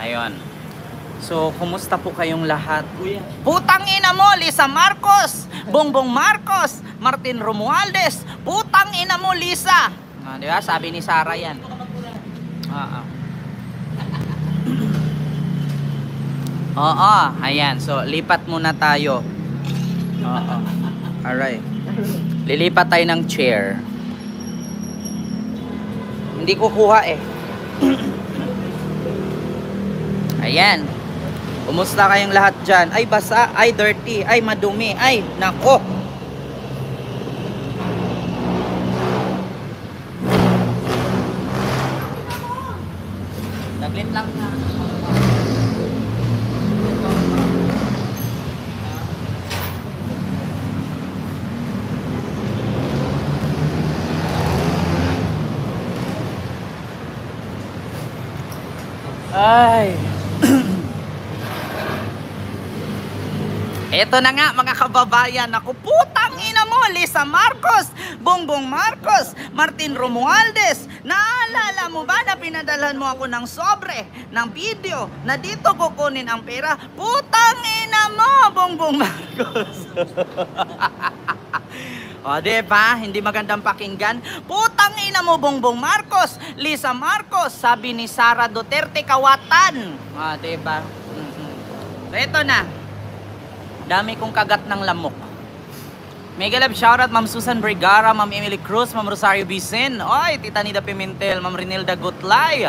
Ayun. So, kumusta po kayong lahat? Putang ina mo, Lisa Marcos, Bongbong Marcos, Martin Romualdez, putang ina mo, Lisa. Di ba? Sabi ni Sarah yan. Oo, ayan. So, lipat muna tayo. Oo. Alright. Lilipat tayo ng chair. Hindi ko kuha eh. Ayan. Kumusta kayong lahat dyan? Ay, basa. Ay, dirty. Ay, madumi. Ay, nako. Saglit lang na. Ay. Eto na nga mga kababayan, ako putang ina mo, Lisa Marcos, Bongbong Marcos, Martin Romualdez. Naalala mo ba na pinadalhan mo ako ng sobre, ng video, na dito kukunin ang pera? Putang ina mo, Bongbong Marcos. O, diba? Hindi magandang pakinggan. Putang ina mo, Bongbong Marcos, Lisa Marcos, sabi ni Sara Duterte, kawatan. O, diba? So, ito na. Dami kong kagat ng lamok. Mega love shoutout, Ma'am Susan Vergara, Ma'am Emily Cruz, Ma'am Rosario Vicen, oy, Tita Nida Pimentel, Ma'am Renilda Gutlay.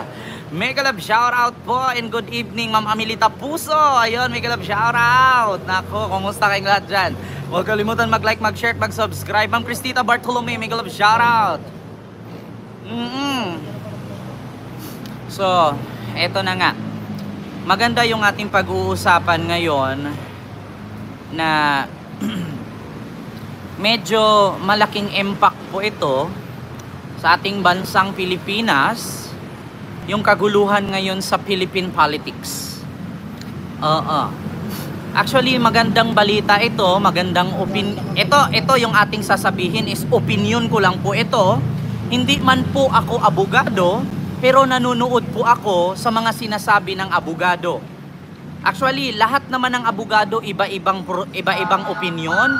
Mega love shoutout po and good evening, Ma'am Amelita Puso. Ayun, mega love shoutout. Nako, kumusta kayong lahat dyan? Huwag kalimutan mag-like, mag-share, mag-subscribe. Ma'am Cristita Bartolome, mega love shoutout. So, eto na nga. Maganda yung ating pag-uusapan ngayon na medyo malaking impact po ito sa ating bansang Pilipinas, yung kaguluhan ngayon sa Philippine politics. Actually, magandang balita ito, magandang ito yung ating sasabihin is opinion ko lang po ito. Hindi man po ako abogado, pero nanonood po ako sa mga sinasabi ng abogado. Actually, lahat naman ng abogado iba-ibang opinion,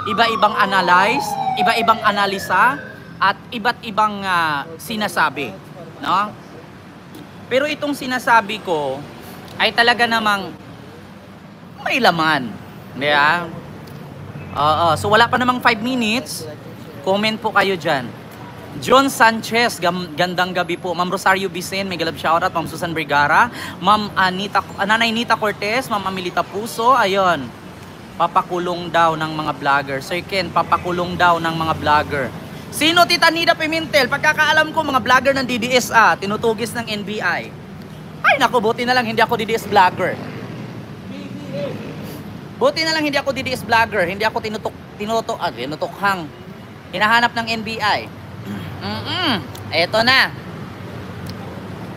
iba-ibang analyze, iba-ibang analisa, at iba't ibang sinasabi, no? Pero itong sinasabi ko ay talaga namang may laman, yeah? So wala pa namang 5 minutes, comment po kayo dyan. John Sanchez, gandang gabi po. Ma'am Rosario Vicen, mega love shoutout. Ma'am Susan Vergara, Ma'am Nanay Nita Cortez, Ma'am Amelita Puso. Ayun, papakulong daw ng mga vlogger. Sir Ken, papakulong daw ng mga vlogger. Sino Tita Nida Pimentel? Pagkakaalam ko, mga vlogger ng DDS tinutugis ng NBI. Ay naku, buti na lang hindi ako DDS vlogger. Buti na lang hindi ako DDS vlogger. Hindi ako tinutukhang hinahanap ng NBI. Eto na.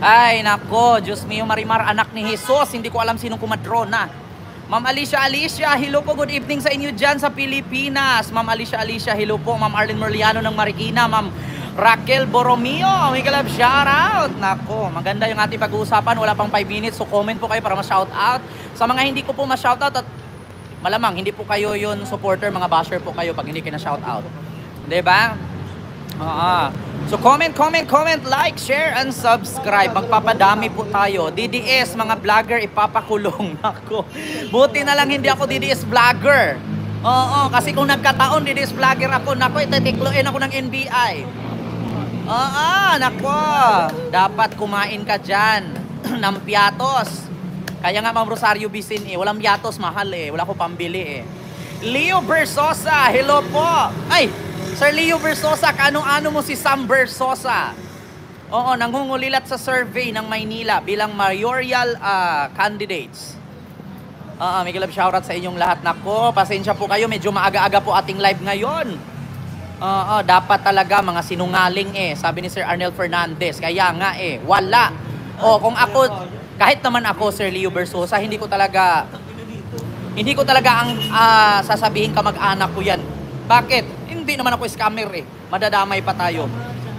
Ay nako, Diyos mio Marimar, anak ni Jesus. Hindi ko alam sinong kumadrona. Ma'am Alicia, hello po, good evening sa inyo dyan sa Pilipinas. Ma'am Alicia, hello po. Ma'am Arlene Merliano ng Marikina. Ma'am Raquel Borromeo, may galab shoutout. Nako, maganda yung ating pag-uusapan. Wala pang 5 minutes, so comment po kayo para ma-shoutout. Sa mga hindi ko po ma-shoutout, at malamang hindi po kayo yun supporter, mga basher po kayo pag hindi kayo na-shoutout. Diba? So comment, like, share, and subscribe. Magpapadami po tayo. DDS, mga vlogger, ipapakulong. Ako. Buti na lang hindi ako DDS vlogger. Kasi kung nagkataon DDS vlogger ako, nako, ititikloin ako ng NBI. Nako. Dapat kumain ka dyan ng piatos. Kaya nga, Ma'am Rosario Vicen, walang piatos, mahal wala ko pambili Leo Versosa, hello po. Ay, Sir Leo Versosa, kaano-ano mo si Sam Versosa? Oo, nangungulilat sa survey ng Maynila bilang mayoral candidates. May galab shoutout sa inyong lahat. Nako, pasensya po kayo, medyo maaga-aga po ating live ngayon. Dapat talaga mga sinungaling Sabi ni Sir Arnel Fernandez. Kaya nga wala. Kung ako, kahit naman ako, Sir Leo Versosa, hindi ko talaga ang sasabihin kamag-anak ko yan. Bakit? Hindi naman ako scammer Madadamay pa tayo.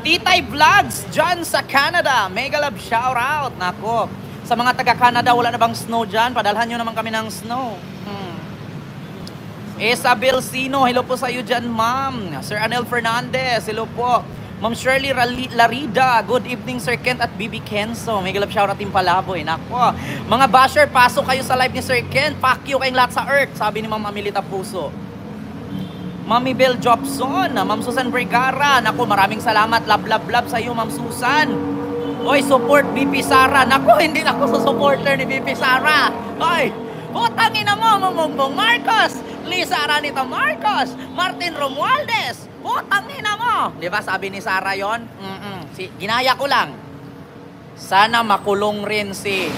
Titay Vlogs dyan sa Canada. Mega love shoutout. Nako. Sa mga taga-Canada, wala na bang snow dyan? Padalhan nyo naman kami ng snow. Isabel Sino, hello po sa iyo dyan, ma'am. Sir Anel Fernandez, hello po. Ma'am Shirley Larida, good evening Sir Kent at Bibi Kenzo. May galap shoutout yung palaboy. Nako. Mga basher, pasok kayo sa live ni Sir Kent. Fuck you kayong lahat sa earth, sabi ni Ma'am Amelita Puso. Mami Bel Jobson, Ma'am Susan Vergara. Nako, maraming salamat. Love sa iyo, Ma'am Susan. Oy, support BP Sara. Nako, hindi na ako sa supporter ni BP Sara. Oy, putangin na mo, Bongbong Marcos, Lisa Aranita Marcos, Martin Romualdez. Putangin na mo. Di ba sabi ni Sara yon? Ginaya ko lang. Sana makulong rin si...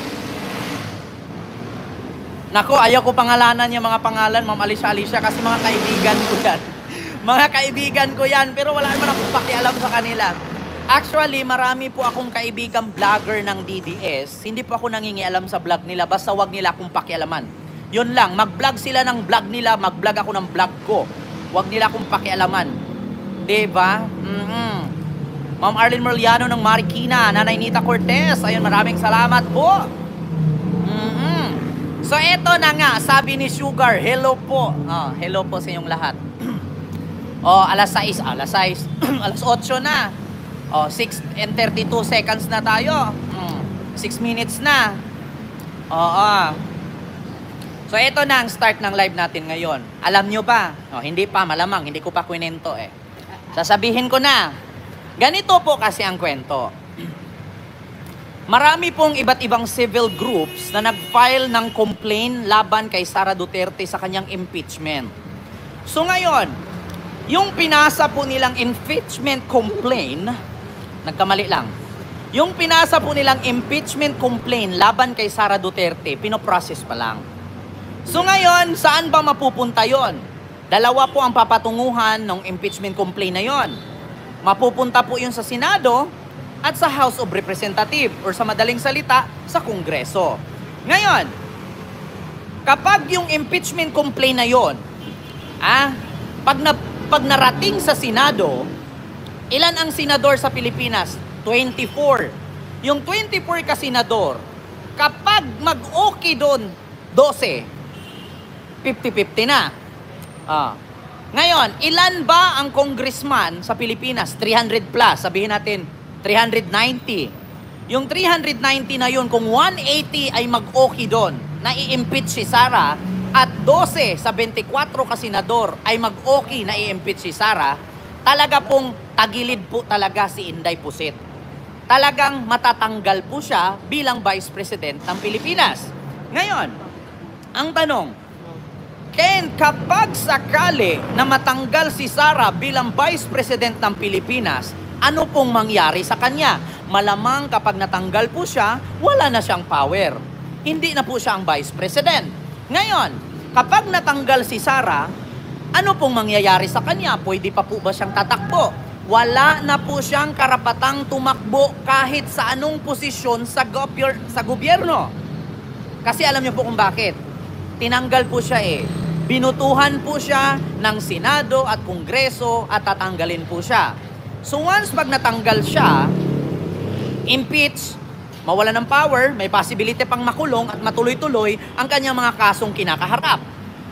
Nako, ayaw ko pangalanan yung mga pangalan, Ma'am Alicia, kasi mga kaibigan ko yan. Mga kaibigan ko yan, pero wala naman akong pakialam sa kanila. Actually, marami po akong kaibigang vlogger ng DDS. Hindi po ako nangingialam sa vlog nila, basta wag nila akong pakialaman. Yun lang, mag-vlog sila ng vlog nila, mag-vlog ako ng vlog ko. Wag nila akong pakialaman. Diba? Ma'am Arlene Merliano ng Marikina, Nanay Nita Cortez, ayun, maraming salamat po. So, eto na nga, sabi ni Sugar, hello po. Hello po sa inyong lahat. Alas 8 alas 8 na. 6 and 32 seconds na tayo. 6 minutes na. So, eto na ang start ng live natin ngayon. Alam nyo ba? Hindi pa, malamang, hindi ko pa kwento eh. Sasabihin ko na. Ganito po kasi ang kwento. Marami pong iba't ibang civil groups na nag-file ng complaint laban kay Sara Duterte sa kanyang impeachment. So ngayon, yung pinasa po nilang impeachment complaint, nagkamali lang. Yung pinasa po nilang impeachment complaint laban kay Sara Duterte, pinoprocess pa lang. So ngayon, saan ba mapupunta yon? Dalawa po ang papatunguhan ng impeachment complaint na yon. Mapupunta po yun sa Senado at sa House of Representatives, or sa madaling salita, sa Kongreso. Ngayon, kapag yung impeachment complaint na yon, pag narating sa Senado, ilan ang senador sa Pilipinas? 24. Yung 24 ka senador, kapag mag-okay doon, 12, 50-50 na. Ngayon, ilan ba ang congressman sa Pilipinas? 300 plus, sabihin natin, 390. Yung 390 na yun, kung 180 ay mag-okay doon, na i-impeach si Sara, at 12 sa 24 ka senador ay mag-okay na i-impeach si Sara, talaga pong tagilid po talaga si Inday Pusit. Talagang matatanggal po siya bilang Vice President ng Pilipinas. Ngayon, ang tanong, Ken, kapag sakali na matanggal si Sara bilang Vice President ng Pilipinas, ano pong mangyari sa kanya? Malamang kapag natanggal po siya, wala na siyang power. Hindi na po siya ang Vice President. Ngayon, kapag natanggal si Sara, ano pong mangyayari sa kanya? Pwede pa po ba siyang tatakbo? Wala na po siyang karapatang tumakbo kahit sa anong posisyon sa gobyerno. Kasi alam niyo po kung bakit. Tinanggal po siya eh. Binutuhan po siya ng Senado at Kongreso at tatanggalin po siya. So once pag natanggal siya, impeach, mawala ng power, may possibility pang makulong at matuloy-tuloy ang kanyang mga kasong kinakaharap.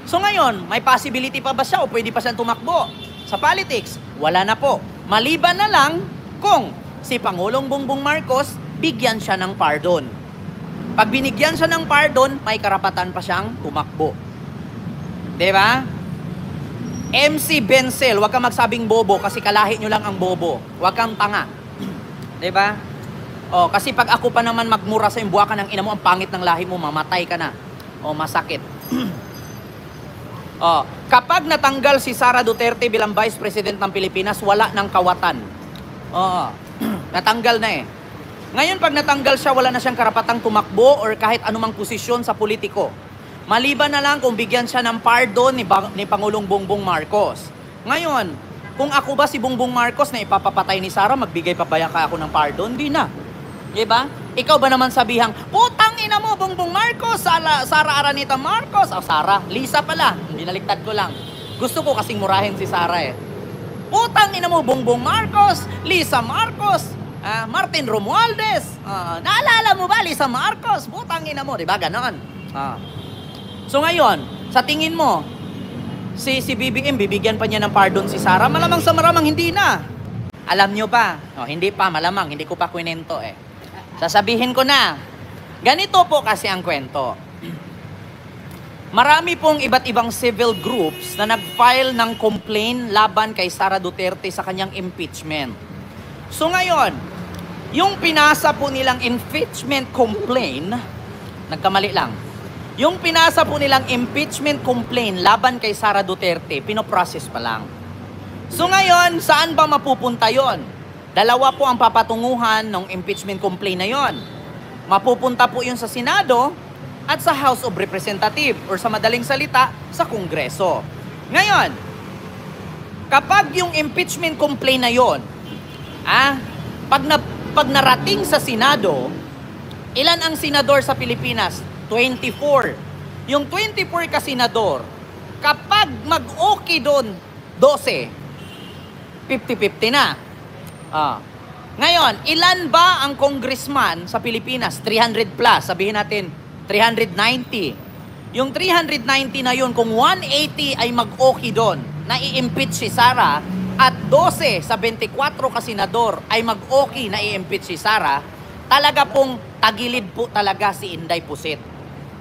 So ngayon, may possibility pa ba siya o pwede pa siyang tumakbo? Sa politics, wala na po. Maliban na lang kung si Pangulong Bongbong Marcos bigyan siya ng pardon. Pag binigyan siya ng pardon, may karapatan pa siyang tumakbo. Diba? MC Benzel, wag kang magsabing bobo kasi kalahi nyo lang ang bobo. Wag kang tanga. Diba? Kasi pag ako pa naman magmura sa yung buwakan ng ina mo, ang pangit ng lahi mo, mamatay ka na. Masakit. Kapag natanggal si Sara Duterte bilang Vice President ng Pilipinas, wala ng kawatan. Natanggal na eh. Ngayon, pag natanggal siya, wala na siyang karapatang tumakbo or kahit anumang posisyon sa politiko. Maliban na lang kung bigyan siya ng pardon ni Pangulong Bongbong Marcos. Ngayon, kung ako ba si Bongbong Marcos na ipapapatay ni Sara, magbigay pa ba ako ng pardon? Di na. Diba? Ikaw ba naman sabihang, putang ina mo, Bongbong Marcos, Sara Araneta Marcos. Sara, Lisa pala. Binaliktad ko lang. Gusto ko kasing murahin si Sara eh. Putang ina mo, Bongbong Marcos, Lisa Marcos, Martin Romualdez. Naalala mo ba, Lisa Marcos, putang ina mo, di ba? Ganon. So ngayon, sa tingin mo, si BBM, bibigyan pa niya ng pardon si Sara? Malamang sa maramang hindi na. Alam nyo pa, hindi pa, malamang, hindi ko pa kwento eh. Sasabihin ko na, ganito po kasi ang kwento. Marami pong iba't ibang civil groups na nag-file ng complaint laban kay Sara Duterte sa kanyang impeachment. So ngayon, yung pinasa po nilang impeachment complaint, nagkamali lang. Yung pinasa po nilang impeachment complaint laban kay Sara Duterte, pinoprocess pa lang. So ngayon, saan ba mapupunta yon? Dalawa po ang papatunguhan ng impeachment complaint na yon. Mapupunta po yun sa Senado at sa House of Representatives or sa madaling salita, sa Kongreso. Ngayon, kapag yung impeachment complaint na yon, pag narating sa Senado, ilan ang senador sa Pilipinas? 24. Yung 24 ka senador, kapag mag-okay doon, 12, 50-50 na. Ngayon, ilan ba ang congressman sa Pilipinas? 300 plus, sabihin natin 390. Yung 390 na yun, kung 180 ay mag-okay doon, na i-impeach si Sara, at 12 sa 24 ka senador ay mag-okay na i-impeach si Sara, talaga pong tagilid po talaga si Inday Pusit.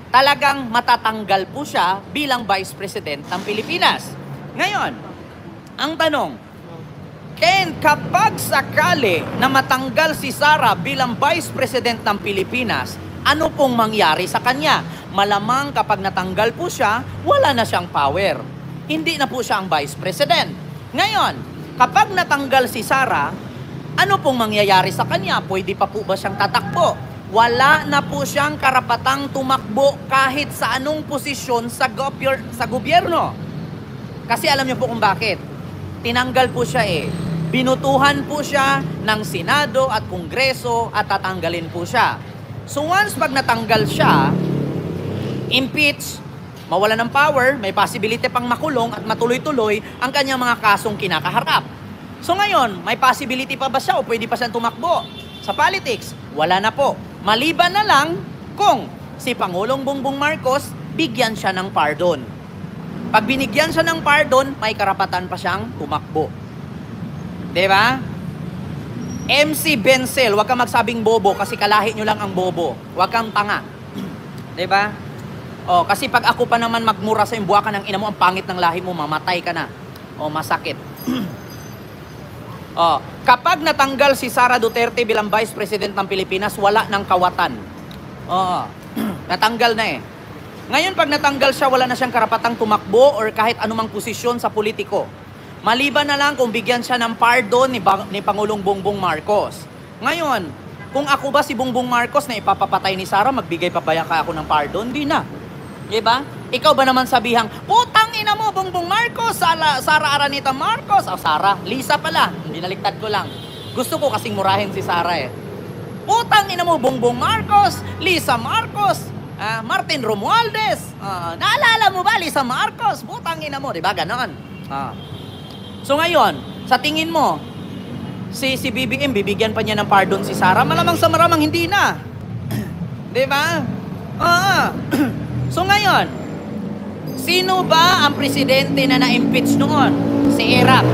Talagang matatanggal po siya bilang Vice President ng Pilipinas. Ngayon, ang tanong, Ken, kapag sakali na matanggal si Sara bilang Vice President ng Pilipinas, ano pong mangyari sa kanya? Malamang kapag natanggal po siya, wala na siyang power. Hindi na po siya ang Vice President. Ngayon, kapag natanggal si Sara, ano pong mangyayari sa kanya? Pwede pa po ba siyang tatakbo? Wala na po siyang karapatang tumakbo kahit sa anong posisyon sa gobyerno. Kasi alam niyo po kung bakit. Tinanggal po siya eh. Binutuhan po siya ng Senado at Kongreso at tatanggalin po siya. So once pag natanggal siya, impeach, mawala ng power, may possibility pang makulong at matuloy-tuloy ang kanyang mga kasong kinakaharap. So ngayon, may possibility pa ba siya o pwede pa siyang tumakbo? Sa politics, wala na po. Maliban na lang kung si Pangulong Bongbong Marcos bigyan siya ng pardon. Pag binigyan siya ng pardon, may karapatan pa siyang tumakbo. Diba? MC Benzel, huwag kang magsabing bobo kasi kalahi nyo lang ang bobo. Huwag kang tanga. Diba? Kasi pag ako pa naman magmura sa buwa ka ng ina mo, ang pangit ng lahi mo, mamatay ka na. Masakit. Kapag natanggal si Sara Duterte bilang Vice President ng Pilipinas, wala ng kawatan. Natanggal na eh. Ngayon, pag natanggal siya, wala na siyang karapatang tumakbo or kahit anumang posisyon sa politiko. Maliban na lang kung bigyan siya ng pardon ni Pangulong Bongbong Marcos. Ngayon, kung ako ba si Bongbong Marcos na ipapapatay ni Sara, magbigay pa ba ako ng pardon? Di na. Diba? Ikaw ba naman sabihang, putang ina mo, Bongbong Marcos, Sara Araneta Marcos. Sara, Lisa pala. Binaliktad ko lang. Gusto ko kasing murahin si Sara eh. Putang ina mo, Bongbong Marcos, Lisa Marcos, Martin Romualdez. Naalala mo ba, Lisa Marcos? Putang ina mo, diba? Ganon. So ngayon, sa tingin mo, si BBM, bibigyan pa niya ng pardon si Sara? Malamang sa maramang hindi na. Diba? So ngayon, sino ba ang presidente na na-impeach noon? Si Erap.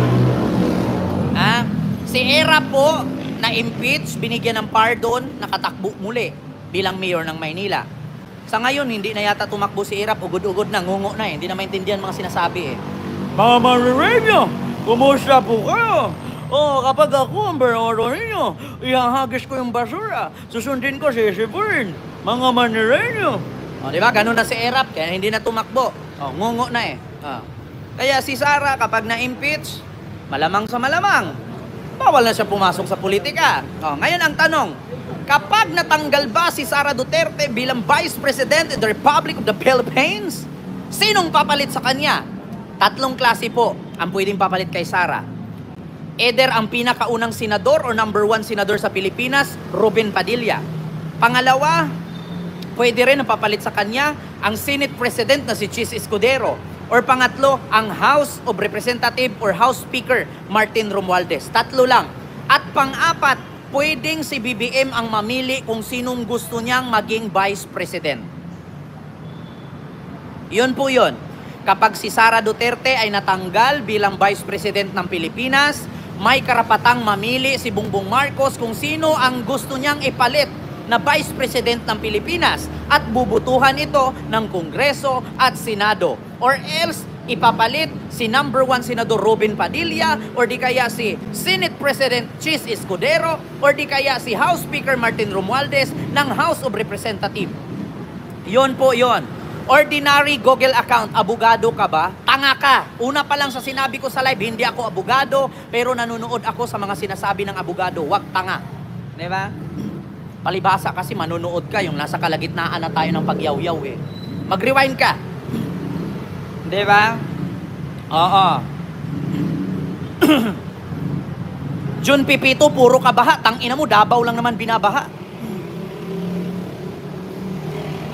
Si Erap po, na-impeach, binigyan ng pardon, nakatakbo muli bilang mayor ng Maynila. Sa ngayon, hindi na yata tumakbo si Erap, ugod-ugod na, ngungo na eh. Hindi na maintindihan mga sinasabi eh. Mga Marirevyo, kumusta po kayo? Kapag ako ang beroro ninyo, ihahagis ko yung basura, susundin ko si Sipurn, mga Marirevyo. Diba? Ganun na si Erap, kaya hindi na tumakbo. Ngungo na eh. Kaya si Sara, kapag na-impeach, malamang sa malamang, bawal na siya pumasok sa politika. Ngayon ang tanong, kapag natanggal ba si Sara Duterte bilang Vice President in the Republic of the Philippines, sinong papalit sa kanya? Tatlong klase po ang pwedeng papalit kay Sara. Either ang pinakaunang senador o number 1 senador sa Pilipinas, Ruben Padilla. Pangalawa, pwede rin napapalit sa kanya ang Senate President na si Chis Escudero. Or pangatlo, ang House of Representative or House Speaker, Martin Romualdez. Tatlo lang. At pang-apat, pwedeng si BBM ang mamili kung sinong gusto niyang maging Vice President. Yun po yun. Kapag si Sara Duterte ay natanggal bilang Vice President ng Pilipinas, may karapatang mamili si Bongbong Marcos kung sino ang gusto niyang ipalit na Vice President ng Pilipinas at bubutuhan ito ng Kongreso at Senado. Or else, ipapalit si number 1 Senador Robin Padilla or di kaya si Senate President Chis Escudero or di kaya si House Speaker Martin Romualdez ng House of Representatives. Yon po yon. Ordinary Google account, abogado ka ba? Tanga ka. Una pa lang sa sinabi ko sa live, hindi ako abogado, pero nanonood ako sa mga sinasabi ng abogado. Wag tanga. Di ba? Palibasa kasi manonood ka, yung nasa kalagitnaan na tayo ng pagyaw-yaw eh. Mag-rewind ka. Di ba? Oo. Jun Pipito, puro kabaha. Tangina mo, Davao lang naman binabaha.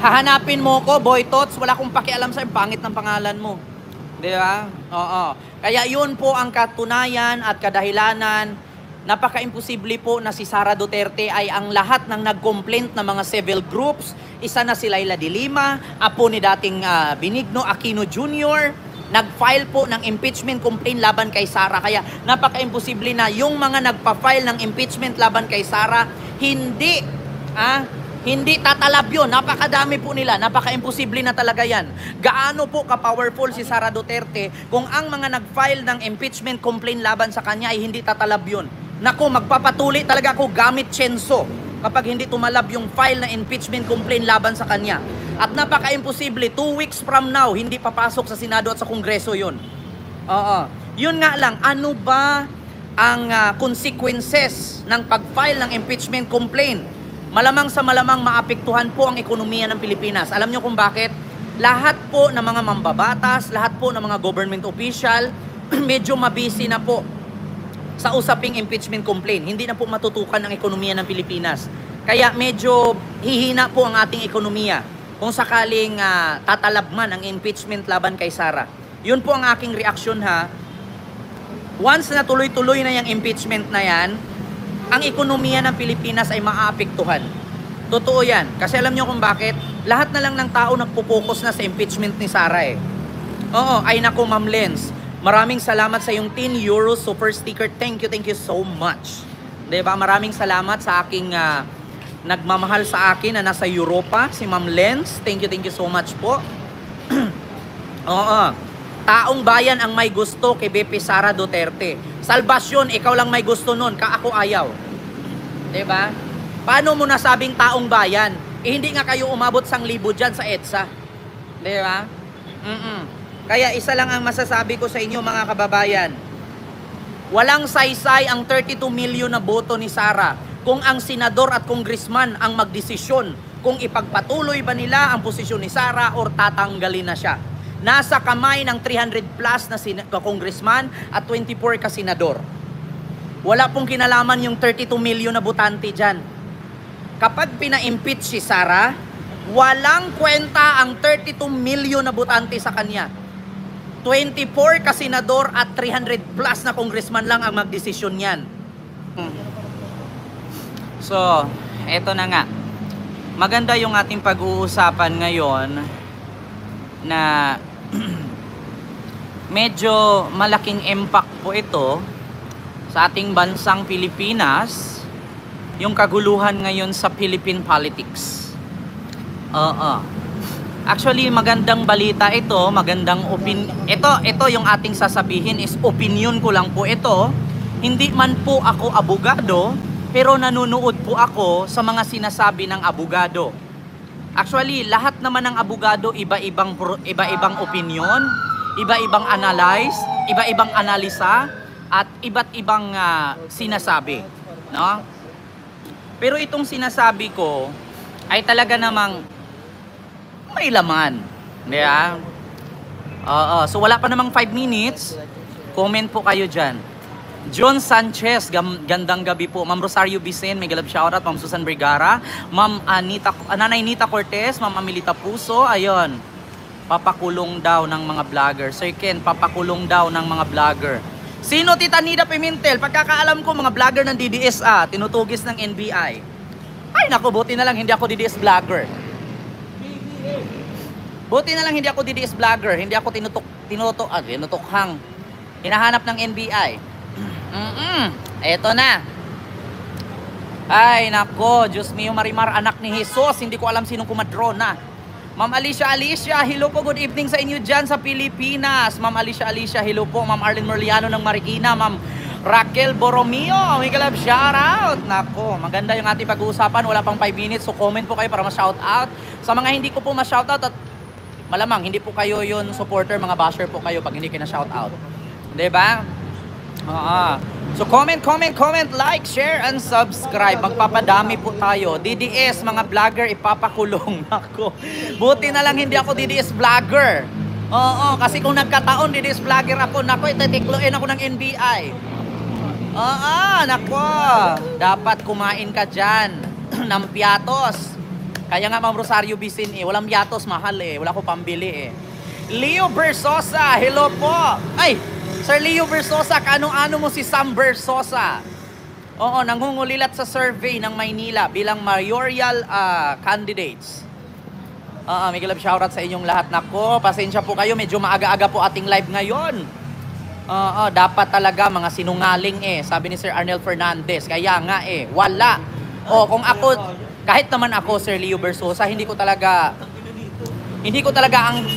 Hahanapin mo ko, Boy Tots, wala akong pakialam sa pangit ng pangalan mo. Di ba? Oo. Kaya yun po ang katunayan at kadahilanan. Napaka-imposible po na si Sara Duterte ay ang lahat ng nag-complaint na mga civil groups. Isa na si Laila de Lima, apo ni dating Benigno Aquino Jr., nag-file po ng impeachment complaint laban kay Sara. Kaya napaka-imposible na yung mga nagpa-file ng impeachment laban kay Sara, hindi tatalab yun. Napakadami po nila. Napaka-imposible na talaga yan. Gaano po ka-powerful si Sara Duterte kung ang mga nag-file ng impeachment complaint laban sa kanya ay hindi tatalab yun. Naku, magpapatuli talaga ako gamit tsenso kapag hindi tumalab yung file na impeachment complaint laban sa kanya. At napaka-imposible, 2 weeks from now, hindi papasok sa Senado at sa Kongreso yun. Oo. Yun nga lang, ano ba ang consequences ng pag-file ng impeachment complaint? Malamang sa malamang maapektuhan po ang ekonomiya ng Pilipinas. Alam nyo kung bakit? Lahat po ng mga mambabatas, lahat po ng mga government official, medyo mabisi na po sa usaping impeachment complaint. Hindi na po matutukan ang ekonomiya ng Pilipinas. Kaya medyo hihina po ang ating ekonomiya kung sakaling tatalab man ang impeachment laban kay Sara. Yun po ang aking reaksyon ha. Once na tuloy-tuloy na yung impeachment na yan, ang ekonomiya ng Pilipinas ay maaapektuhan. Totoo yan. Kasi alam nyo kung bakit? Lahat na lang ng tao nagpo-focus na sa impeachment ni Sara eh. Oo, ay nako Ma'am Lens. Maraming salamat sa yung 10 euros super sticker. Thank you so much. Diba? Maraming salamat sa aking nagmamahal sa akin na nasa Europa, si Ma'am Lens. Thank you so much po. Oo. Taong bayan ang may gusto kay BP Sara Duterte. Salbasyon, ikaw lang may gusto nun, ako ayaw. Diba? Paano mo nasabing taong bayan? Hindi nga kayo umabot 1,000 dyan sa EDSA. Diba? Kaya isa lang ang masasabi ko sa inyo mga kababayan. Walang saysay ang 32 million na boto ni Sara kung ang senador at congressman ang magdesisyon kung ipagpatuloy ba nila ang posisyon ni Sara or tatanggalin na siya. Nasa kamay ng 300 plus na congressman at 24 ka senador. Wala pong kinalaman yung 32 million na botante dyan. Kapag pina-impeach si Sara, walang kwenta ang 32 million na botante sa kanya. 24 ka senador at 300 plus na congressman lang ang magdesisyon yan. So, eto na nga. Maganda yung ating pag-uusapan ngayon na medyo malaking impact po ito sa ating bansang Pilipinas, yung kaguluhan ngayon sa Philippine politics. Actually, magandang balita ito, ito yung ating sasabihin is opinion ko lang po ito. Hindi man po ako abogado, pero nanonood po ako sa mga sinasabi ng abogado. Actually, lahat naman ng abogado iba-ibang opinion, iba-ibang analyze, iba-ibang analisa, at iba't ibang sinasabi, no? Pero itong sinasabi ko ay talaga namang may laman, di ba? So wala pa namang 5 minutes. Comment po kayo dyan. John Sanchez, gandang gabi po. Ma'am Rosario Vicen, may galab shoutout. Ma'am Susan Vergara, Ma'am Nanay Nita Cortez, Ma'am Amelita Puso, ayun. Papakulong daw ng mga vlogger. Sir Ken, papakulong daw ng mga vlogger. Sino Tita Nida Pimentel? Pagkakaalam ko, mga vlogger ng DDS, tinutugis ng NBI. Ay, naku, buti na lang hindi ako DDS vlogger. Buti na lang hindi ako DDS vlogger. Hindi ako tinutukhang. Hinahanap ng NBI. Eto na. Ay, nako, Diyos mio, Marimar, anak ni Jesus. Hindi ko alam sinong kumadrona. Ma'am Alicia, hello po, good evening sa inyo dyan sa Pilipinas. Ma'am Alicia, hello po. Ma'am Arlene Merliano ng Marikina. Ma'am Raquel Borromeo, may kalab, shoutout. Nako, maganda yung ating pag-uusapan. Wala pang 5 minutes, so comment po kayo para ma-shoutout. Sa mga hindi ko po ma-shoutout, at malamang hindi po kayo yun supporter, mga basher po kayo pag hindi kayo na-shoutout. Diba? So comment, like, share, and subscribe. Magpapadami po tayo. DDS, mga vlogger, ipapakulong. Nako. Buti na lang hindi ako DDS vlogger. Oo, kasi kung nagkataon DDS vlogger ako, nako, ititikloin ako ng NBI. Oo, nako. Dapat kumain ka dyan ng piatos. Kaya nga, Ma'am Rosario Bisin, walang piatos, mahal wala ko pambili Leo Versosa, hello po. Ay, Sir Leo Versosa, kaano-ano mo si Sam Versosa? Oo, nangungulilat sa survey ng Maynila bilang mayoral candidates. May kalab shoutout sa inyong lahat. Nako, pasensya po kayo, medyo maaga-aga po ating live ngayon. Dapat talaga mga sinungaling sabi ni Sir Arnel Fernandez. Kaya nga wala. Kung ako, kahit naman ako, Sir Leo Versosa, hindi ko talaga ang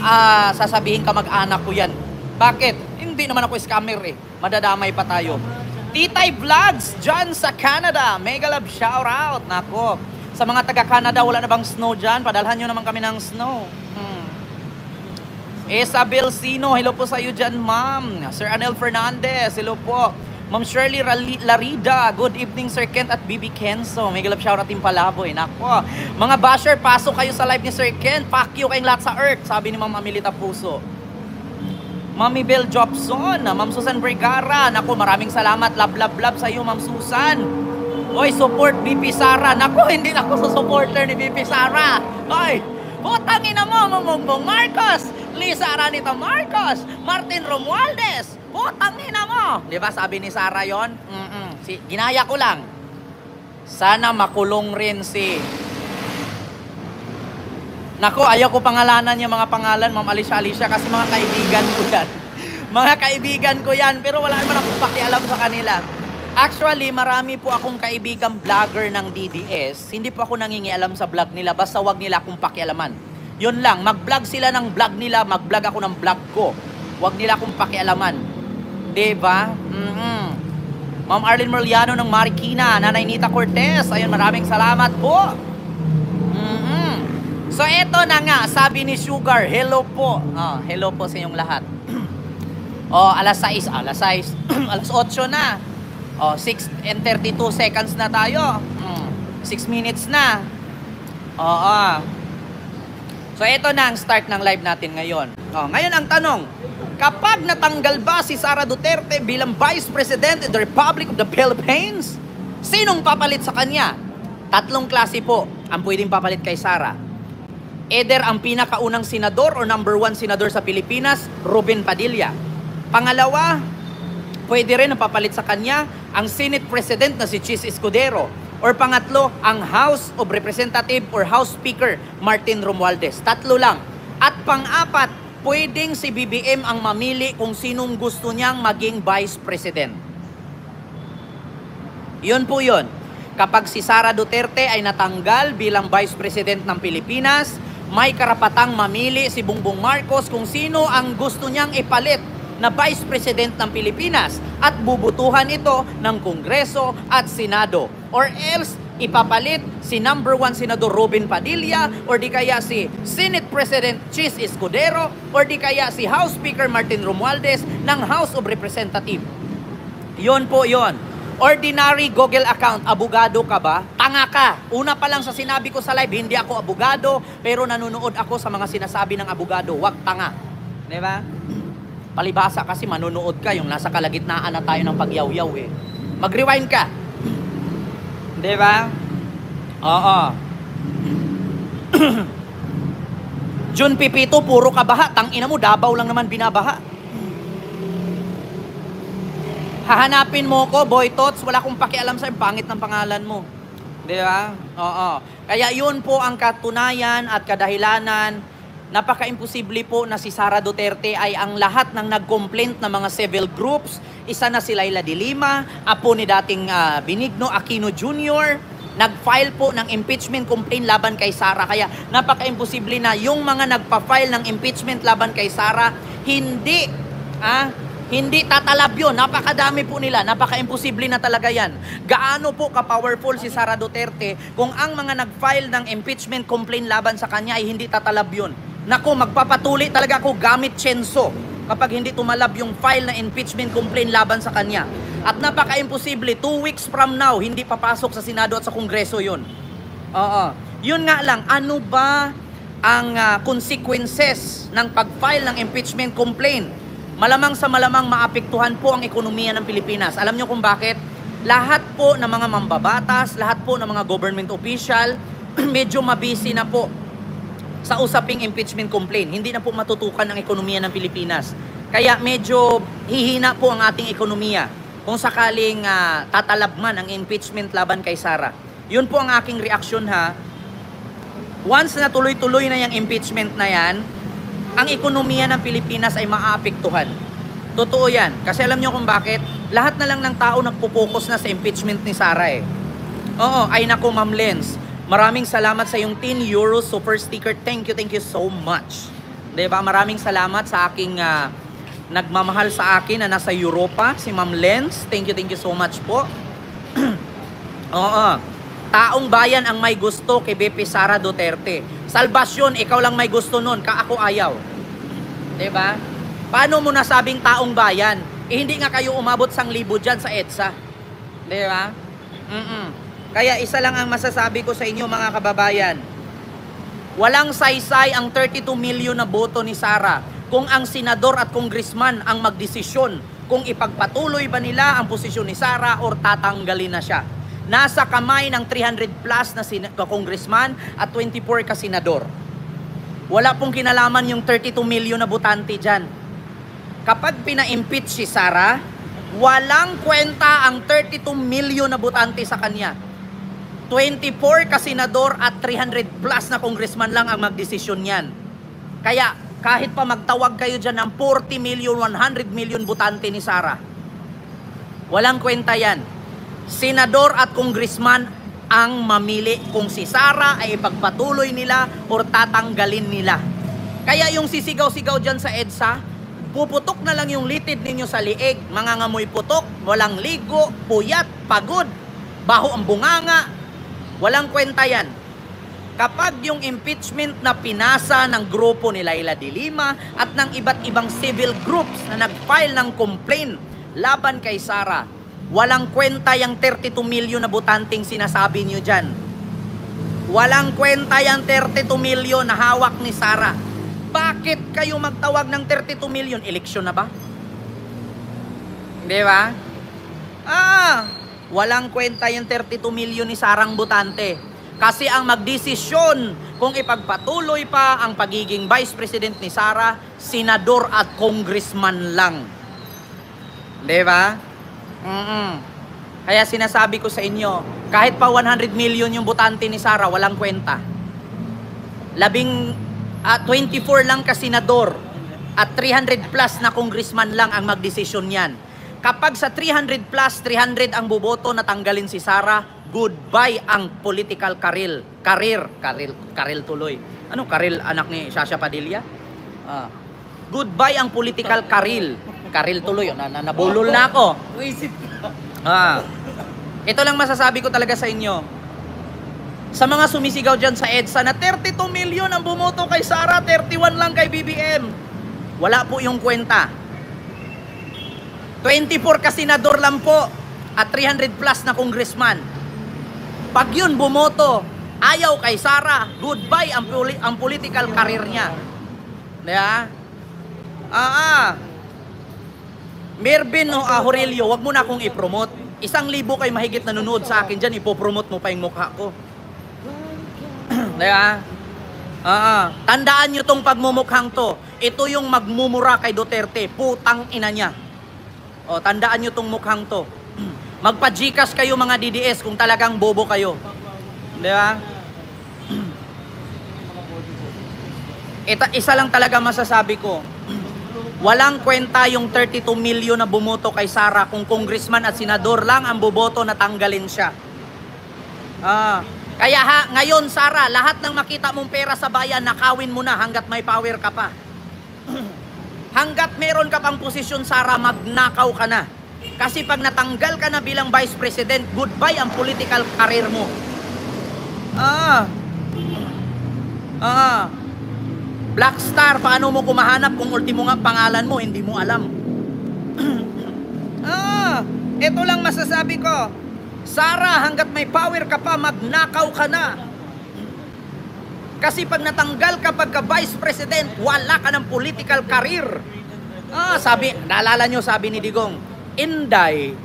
sasabihin kamag-anak ko yan. Bakit? Hindi naman ako scammer Madadamay pa tayo. Titay Vlogs dyan sa Canada. Mega love shoutout. Nako. Sa mga taga-Canada, wala na bang snow dyan? Padalhan nyo naman kami ng snow. Isabel Sino, hello po sa iyo dyan, ma'am. Sir Anel Fernandez, hello po. Ma'am Shirley Larida, good evening, Sir Kent at BB Kenzo. Mega love shoutout din Palaboy. Nako. Mga basher, pasok kayo sa live ni Sir Kent. Fuck you kayong lahat sa earth, sabi ni Ma'am Amelita Puso. Mami Bel Jobson, Ma'am Susan Vergara, naku, maraming salamat, love sa iyo, Ma'am Susan. Oy, support BP Sara. Naku, hindi na ako sa supporter ni BP Sara. Oy, putangin na mo, Mongbong Marcos, Lisa Aranita Marcos, Martin Romualdez, putangin na mo. Di ba sabi ni Sara yon? Ginaya ko lang. Sana makulong rin si... Nako, ayaw ko pangalanan yung mga pangalan, Ma'am Alicia, kasi mga kaibigan ko yan. Mga kaibigan ko yan, pero wala naman akong pakialam sa kanila. Actually, marami po akong kaibigang vlogger ng DDS. Hindi po ako nangingialam sa vlog nila, basta wag nila akong pakialaman. Yun lang, mag-vlog sila ng vlog nila, mag-vlog ako ng vlog ko. Wag nila akong pakialaman. Diba? Ma'am Arlene Merliano ng Marikina, Nanay Nita Cortez, ayun, maraming salamat po. So eto na nga, sabi ni Sugar, hello po. Hello po sa inyong lahat. Alas 8 alas 8 na. 6 and 32 seconds na tayo. 6 minutes na. So eto na ang start ng live natin ngayon. Ngayon ang tanong, kapag natanggal ba si Sara Duterte bilang Vice President in the Republic of the Philippines, sinong papalit sa kanya? Tatlong klase po ang pwedeng papalit kay Sara. Either ang pinakaunang senador o number 1 senador sa Pilipinas, Ruben Padilla. Pangalawa, pwede rin ang papalit sa kanya ang Senate President na si Chis Escudero. Or pangatlo, ang House of Representative or House Speaker, Martin Romualdez. Tatlo lang. At pang-apat, pwedeng si BBM ang mamili kung sinong gusto niyang maging Vice President. Yun po yun. Kapag si Sara Duterte ay natanggal bilang Vice President ng Pilipinas, may karapatang mamili si Bongbong Marcos kung sino ang gusto niyang ipalit na Vice President ng Pilipinas at bubutuhan ito ng Kongreso at Senado. Or else, ipapalit si number 1 Senador Ruben Padilla or di kaya si Senate President Chis Escudero or di kaya si House Speaker Martin Romualdez ng House of Representatives. Yon po yon. Ordinary Google account, abogado ka ba? Tanga ka. Una pa lang sa sinabi ko sa live, hindi ako abogado, pero nanonood ako sa mga sinasabi ng abogado. Wag tanga. Diba? Palibasa kasi manonood ka, yung nasa kalagitnaan na tayo ng pagyaw-yaw Mag-rewind ka. Diba? Oo. Jun Pipito, puro kabaha. Tangina mo, Davao lang naman binabaha. Hahanapin mo ko, Boy Tots, wala akong pakialam sa pangit ng pangalan mo. Di ba? Oo. Kaya yun po ang katunayan at kadahilanan. Napaka-imposible po na si Sara Duterte ay ang lahat ng nag-complaint ng mga civil groups. Isa na si Laila de Lima, apo ni dating Benigno Aquino Jr., nag-file po ng impeachment complaint laban kay Sara. Kaya napaka-imposible na yung mga nagpa-file ng impeachment laban kay Sara, hindi tatalab yun. Napakadami po nila. Napaka-imposible na talaga yan. Gaano po ka-powerful si Sara Duterte kung ang mga nag-file ng impeachment complaint laban sa kanya ay hindi tatalab yun. Naku, magpapatuli talaga ako gamit tsenso kapag hindi tumalab yung file na impeachment complaint laban sa kanya. At napaka-imposible, 2 weeks from now, hindi papasok sa Senado at sa Kongreso yun. Oo. Yun nga lang, ano ba ang consequences ng pag-file ng impeachment complaint? Malamang sa malamang maapektuhan po ang ekonomiya ng Pilipinas. Alam nyo kung bakit? Lahat po ng mga mambabatas, lahat po ng mga government official, medyo mabisi na po sa usaping impeachment complaint. Hindi na po matutukan ang ekonomiya ng Pilipinas. Kaya medyo hihina po ang ating ekonomiya kung sakaling tatalab man ang impeachment laban kay Sara. Yun po ang aking reaksyon ha. Once na tuloy-tuloy na yung impeachment na yan, ang ekonomiya ng Pilipinas ay maaapektuhan. Totoo yan. Kasi alam nyo kung bakit? Lahat na lang ng tao nagpo-focus na sa impeachment ni Sara eh. Oo, ay nako Ma'am Lens. Maraming salamat sa yung 10 euros super sticker. Thank you so much. Diba? Maraming salamat sa aking nagmamahal sa akin na nasa Europa, si Ma'am Lens. Thank you so much po. Oo. Taong bayan ang may gusto kay BP Sara Duterte. Salvasyon, ikaw lang may gusto nun, ako ayaw. Diba? Paano mo nasabing taong bayan? Hindi nga kayo umabot 1,000 dyan sa EDSA. Diba? Kaya isa lang ang masasabi ko sa inyo mga kababayan. Walang saysay ang 32 million na boto ni Sara kung ang senador at congressman ang magdesisyon kung ipagpatuloy ba nila ang posisyon ni Sara or tatanggalin na siya. Nasa kamay ng 300 plus na congressman at 24 ka senador. Wala pong kinalaman yung 32 million na botante dyan. Kapag pina-impeach si Sara, walang kwenta ang 32 million na botante sa kanya. 24 ka senador at 300 plus na congressman lang ang magdesisyon yan. Kaya kahit pa magtawag kayo dyan ng 40 million, 100 million botante ni Sara, walang kwenta yan. Senador at congressman ang mamili kung si Sara ay ipagpatuloy nila o tatanggalin nila. Kaya yung sisigaw-sigaw dyan sa EDSA, puputok na lang yung litid ninyo sa liig, mangangamoy putok, walang ligo, puyat, pagod, baho ang bunganga, walang kwenta yan. Kapag yung impeachment na pinasa ng grupo ni Laila de Lima at ng iba't ibang civil groups na nag-file ng complaint laban kay Sara, walang kwenta yung 32 million na botanteng sinasabi nyo dyan. Walang kwenta yung 32 million na hawak ni Sara. Bakit kayo magtawag ng 32 million? Eleksyon na ba? Di ba? Walang kwenta yung 32 million ni Sarang botante. Kasi ang magdesisyon kung ipagpatuloy pa ang pagiging Vice President ni Sara, senador at congressman lang. Di ba? Kaya sinasabi ko sa inyo, kahit pa 100 million yung botante ni Sara, walang kwenta. 24 lang ka senador at 300 plus na congressman lang ang magdesisyon yan. Kapag sa 300 plus, 300 ang boboto na tanggalin si Sara, goodbye ang political career tuloy. Ano career anak ni Shasha Padilla? Goodbye ang political career tuloy. Nabulol na ako. Ito lang masasabi ko talaga sa inyo. Sa mga sumisigaw dyan sa EDSA na 32 million ang bumoto kay Sara, 31 lang kay BBM. Wala po yung kwenta. 24 ka senador lang po at 300 plus na congressman. Pag yun bumoto, ayaw kay Sara, goodbye ang political career niya. Diba? Mervin Aurelio, wag mo na akong i-promote. 1,000 kayo mahigit nanonood sa akin dyan, ipopromote mo pa yung mukha ko. Diba? Tandaan nyo tong pagmumukhang to. Ito yung magmumura kay Duterte, putang ina niya. Diba? Tandaan nyo tong pagmumukhang to. Ito yung magmumura kay Duterte, putang ina niya. Diba? Tandaan nyo tong pagmumukhang to. Ito yung magmumura kay Duterte, putang ina niya. Diba? O, tandaan nyo tong mukhang to. Magpa-Gcash kayo mga DDS kung talagang bobo kayo. Di ba? Isa lang talaga masasabi ko. Walang kwenta yung 32 million na bumoto kay Sara kung congressman at senador lang ang boboto na tanggalin siya. Kaya ngayon Sara, lahat ng makita mong pera sa bayan, nakawin mo na hanggat may power ka pa. Hanggat meron ka pang posisyon Sara, magnakaw ka na. Kasi pag natanggal ka na bilang Vice President, goodbye ang political career mo. Black Star, paano mo kumahanap kung ultimo nga pangalan mo, hindi mo alam? Ito lang masasabi ko. Sara, hanggat may power ka pa, magnakaw ka na. Kasi pag natanggal ka pagka Vice President, wala ka ng political career. Naalala nyo sabi ni Digong, Inday,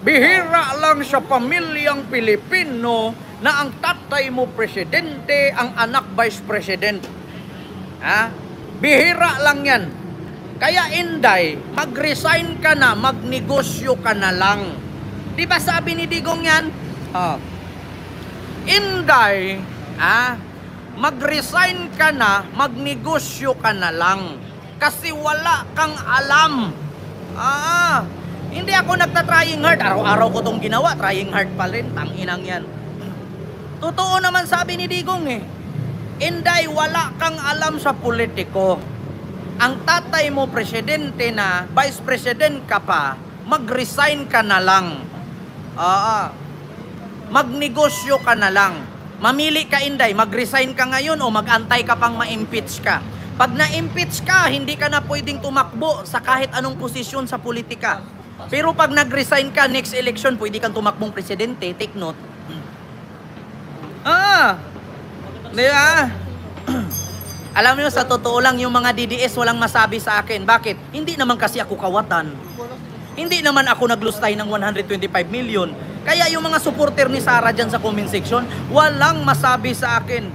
bihira lang sa pamilyang Pilipino na ang tatay mo presidente, ang anak vice president. Bihira lang yan. Kaya Inday, mag-resign ka na, magnegosyo ka na lang. Di ba sabi ni Digong yan? Inday, mag-resign ka na, magnegosyo ka na lang. Kasi wala kang alam. Hindi ako nagta-trying hard. Araw-araw ko tong ginawa, trying hard pa rin. Tanginang yan. Totoo naman sabi ni Digong Inday, wala kang alam sa politiko. Ang tatay mo presidente na, vice president ka pa, mag-resign ka na lang. Magnegosyo ka na lang. Mamili ka Inday, mag-resign ka ngayon o mag-antay ka pang ma-impeach ka. Pag na-impeach ka, hindi ka na pwedeng tumakbo sa kahit anong posisyon sa politika. Pero pag nag-resign ka, next election, pwede kang tumakbong presidente, take note. Di ba? Alam niyo, sa totoo lang, yung mga DDS walang masabi sa akin. Bakit? Hindi naman kasi ako kawatan. Hindi naman ako naglustay ng 125 million. Kaya yung mga supporter ni Sara dyan sa comment section, walang masabi sa akin.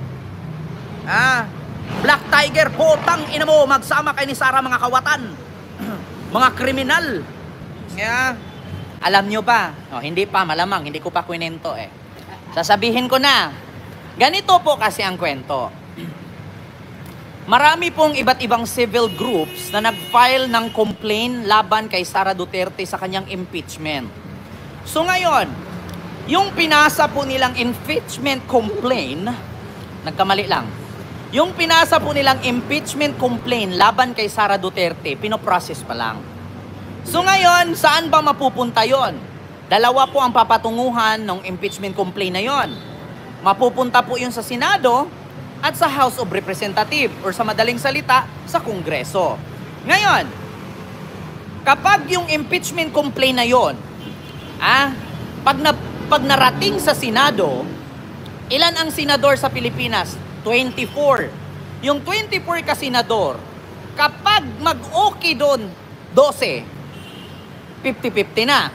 Black Tiger, potang ina mo, magsama kayo ni Sara mga kawatan. Mga kriminal. Alam nyo ba? Hindi pa, malamang, hindi ko pa kwento Sasabihin ko na, ganito po kasi ang kwento. Marami pong iba't ibang civil groups na nag-file ng complaint laban kay Sara Duterte sa kanyang impeachment. So ngayon, yung pinasa po nilang impeachment complaint, nagkamali lang. Yung pinasa po nilang impeachment complaint laban kay Sara Duterte, pinoprocess pa lang. So ngayon, saan ba mapupunta yon? Dalawa po ang papatunguhan ng impeachment complaint na yon. Mapupunta po yun sa Senado at sa House of Representatives or sa madaling salita, sa Kongreso. Ngayon, kapag yung impeachment complaint na yon, pag narating sa Senado, ilan ang senador sa Pilipinas? 24. Yung 24 ka senador, kapag mag-okay doon, 12, 50-50 na.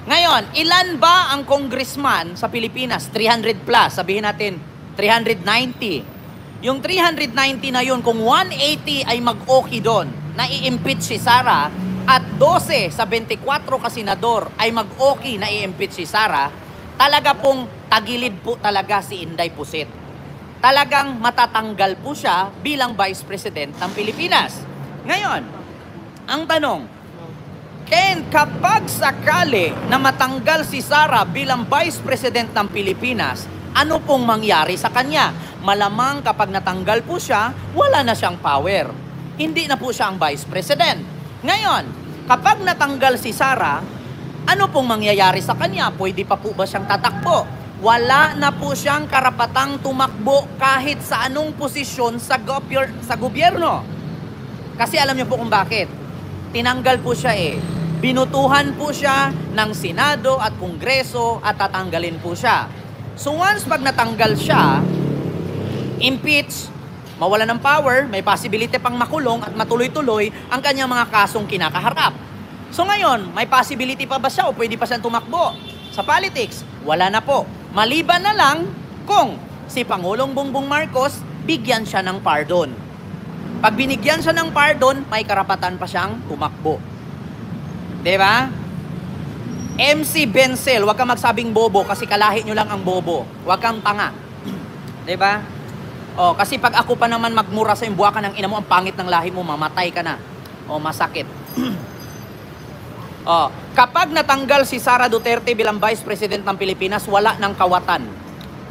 Ngayon, ilan ba ang congressman sa Pilipinas? 300 plus, sabihin natin 390. Yung 390 na yun, kung 180 ay mag-okay doon, na i-impeach si Sara, at 12 sa 24 ka senador ay mag-okay na i-impeach si Sara, talaga pong tagilid po talaga si Inday Pusit. Talagang matatanggal po siya bilang Vice President ng Pilipinas. Ngayon, ang tanong, Ken, kapag sakali na matanggal si Sara bilang Vice President ng Pilipinas, ano pong mangyari sa kanya? Malamang kapag natanggal po siya, wala na siyang power. Hindi na po siya ang Vice President. Ngayon, kapag natanggal si Sara, ano pong mangyayari sa kanya? Pwede pa po ba siyang tatakbo? Wala na po siyang karapatang tumakbo kahit sa anong posisyon sa gobyerno. Kasi alam niyo po kung bakit. Tinanggal po siya Binutuhan po siya ng Senado at Kongreso at tatanggalin po siya. So once pag natanggal siya, impeach, mawala ng power, may possibility pang makulong at matuloy-tuloy ang kanyang mga kasong kinakaharap. So ngayon, may possibility pa ba siya o pwede pa siyang tumakbo sa politics? Wala na po. Maliban na lang kung si Pangulong Bongbong Marcos bigyan siya ng pardon. Pag binigyan siya ng pardon, may karapatan pa siyang tumakbo. Diba? MC Benzel, wag kang magsabing bobo kasi kalahi nyo lang ang bobo. Wag kang tanga. Diba? O, kasi pag ako pa naman magmura sa imbuha ka ng ina mo, ang pangit ng lahi mo, mamatay ka na. O, masakit. O, kapag natanggal si Sara Duterte bilang Vice President ng Pilipinas, wala ng kawatan.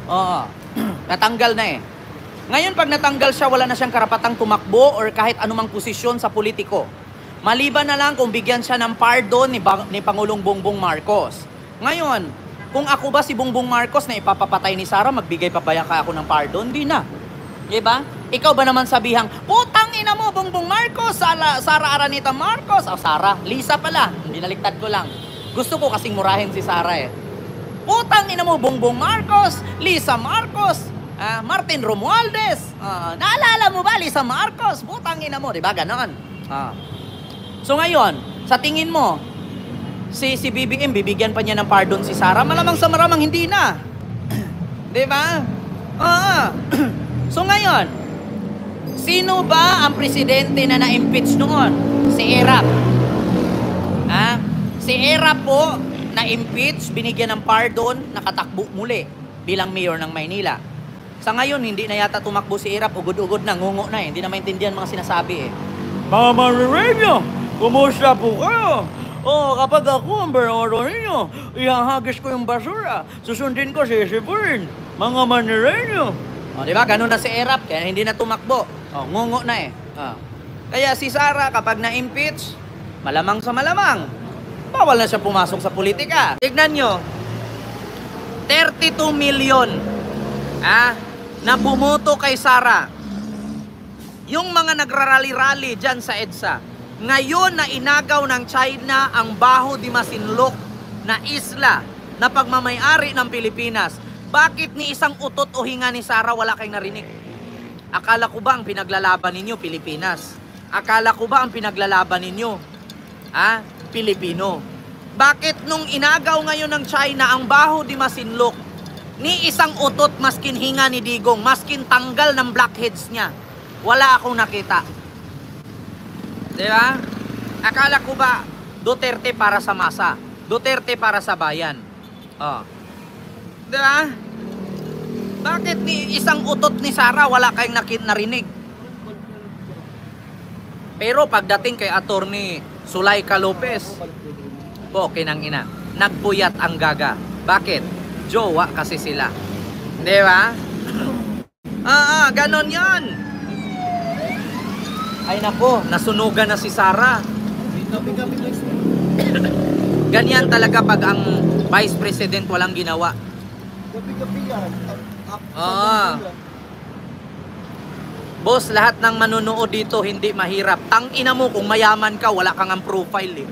Oo. Natanggal na eh. Ngayon, pag natanggal siya, wala na siyang karapatang tumakbo or kahit anumang posisyon sa politiko. Maliban na lang kung bigyan siya ng pardon ni Pangulong Bongbong Marcos. Ngayon, kung ako ba si Bongbong Marcos na ipapapatay ni Sara, magbigay pa ba ako ng pardon? Di na. Diba? Ikaw ba naman sabihang, putang ina mo, Bongbong Marcos, Sara Araneta Marcos. Sara, Lisa pala. Binaliktad ko lang. Gusto ko kasing murahin si Sara eh. Putang ina mo, Bongbong Marcos, Lisa Marcos, Martin Romualdez. Naalala mo ba, Lisa Marcos? Putang ina mo, diba? Ganon. So ngayon, sa tingin mo, si BBM, bibigyan pa niya ng pardon si Sara? Malamang sa maramang hindi na. Diba? So ngayon, sino ba ang presidente na na-impeach noon? Si Erap. Si Erap po, na-impeach, binigyan ng pardon, nakatakbo muli bilang mayor ng Maynila. Sa ngayon, hindi na yata tumakbo si Erap, ugod-ugod na, ngungo na eh. Hindi na maintindihan mga sinasabi eh. Mga marireño, kumusta po kayo? Kapag ako ang beroro ninyo, ihahagis ko yung basura, susundin ko si Sipurn, mga manireño. Diba? Ganun na si Erap, kaya hindi na tumakbo. Ngungo na eh. Kaya si Sara, kapag na-impeach, malamang sa malamang, bawal na siya pumasok sa politika. Tignan nyo, 32 million na bumoto kay Sara. Yung mga nagrarally-rally dyan sa EDSA, ngayon na inagaw ng China ang Baho de Masinloc na isla na pagmamayari ng Pilipinas. Bakit ni isang utot o hinga ni Sara wala kayong narinig? Akala ko ba ang pinaglalaban ninyo, Pilipinas? Akala ko ba ang pinaglalaban ninyo, Pilipino? Bakit nung inagaw ngayon ng China ang Baho de Masinloc, ni isang utot maskin hinga ni Digong, maskin tanggal ng blackheads niya, wala akong nakita. Diba? Akala ko ba Duterte para sa masa? Duterte para sa bayan? Diba? Bakit ni isang utot ni Sara wala kayong narinig? Pero pagdating kay Attorney Sulaika Lopez, kinang ina, nagpuyat ang gaga. Bakit? Jowa kasi sila. Diba? Ganon yan. Ay nako, nasunugan na si Sara. Ganyan talaga pag ang Vice President walang ginawa. Boss, lahat ng manunood dito hindi mahirap. Tangina mo kung mayaman ka, wala kang ang profile eh.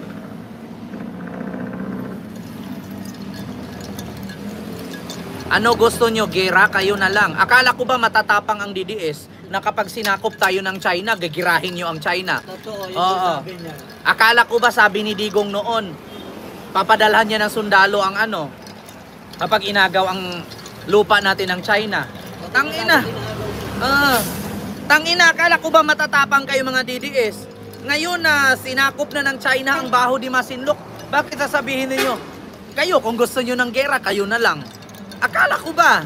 Ano gusto nyo, gera? Kayo na lang. Akala ko ba matatapang ang DDS na kapag sinakop tayo ng China, gagirahin nyo ang China? Totoo, yun sabi niya. Akala ko ba sabi ni Digong noon, papadalhan niya ng sundalo ang kapag inagaw ang lupa natin ng China. Tangina. Tangina, akala ko ba matatapang kayo mga DDS? Ngayon na sinakop na ng China ang Baho de Masinloc, bakit sasabihin niyo? Kayo, kung gusto niyo ng gera, kayo na lang. Akala ko ba?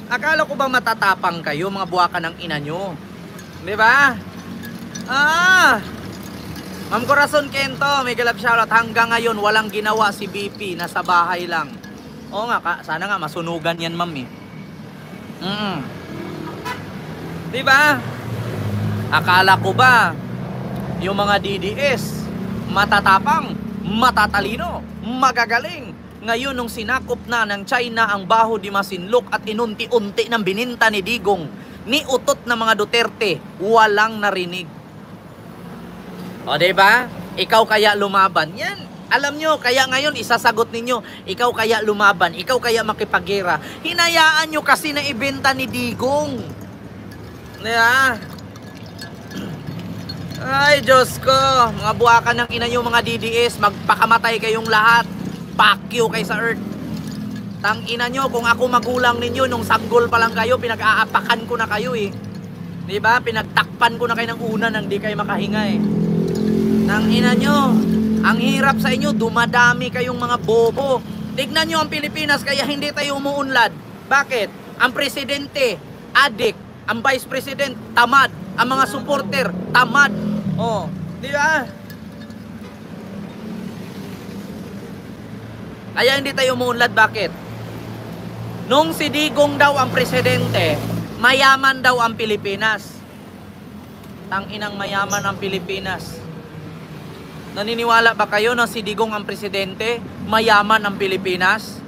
Akala ko ba matatapang kayo, mga buwakan ng ina nyo? Di ba? Ma'am Corazon Kento, may galap shoutout. Hanggang ngayon, walang ginawa si BP, nasa bahay lang. Oo nga, sana nga masunugan yan, ma'am eh. Di ba? Akala ko ba yung mga DDS matatapang, matatalino, magagaling? Ngayon nung sinakop na ng China ang Baho de Masinloc at inunti-unti ng bininta ni Digong, ni utot na mga Duterte, walang narinig. O diba? Ikaw kaya lumaban. Yan. Alam nyo, kaya ngayon isasagot ninyo, ikaw kaya lumaban, ikaw kaya makipaggera. Hinayaan nyo kasi na ibenta ni Digong. Diba? Ay, Diyos ko. Mga buwakan ng ina nyo, mga DDS, magpakamatay kayong lahat. Pakyo kay sa earth. Tang ina nyo, kung ako magulang ninyo, nung sanggol pa lang kayo, pinag-aapakan ko na kayo eh. Di ba? Pinagtakpan ko na kayo ng una nang di kayo makahinga eh. Nang ina nyo, ang hirap sa inyo, dumadami kayong mga bobo. Tignan nyo ang Pilipinas, kaya hindi tayo umuunlad. Bakit? Ang presidente, adik. Ang vice president, tamad. Ang mga supporter, tamad. Oh, di ba? Kaya hindi tayo umuunlad. Bakit? Nung si Digong daw ang presidente, mayaman daw ang Pilipinas. Tanginang mayaman ang Pilipinas. Naniniwala ba kayo na si Digong ang presidente, mayaman ang Pilipinas?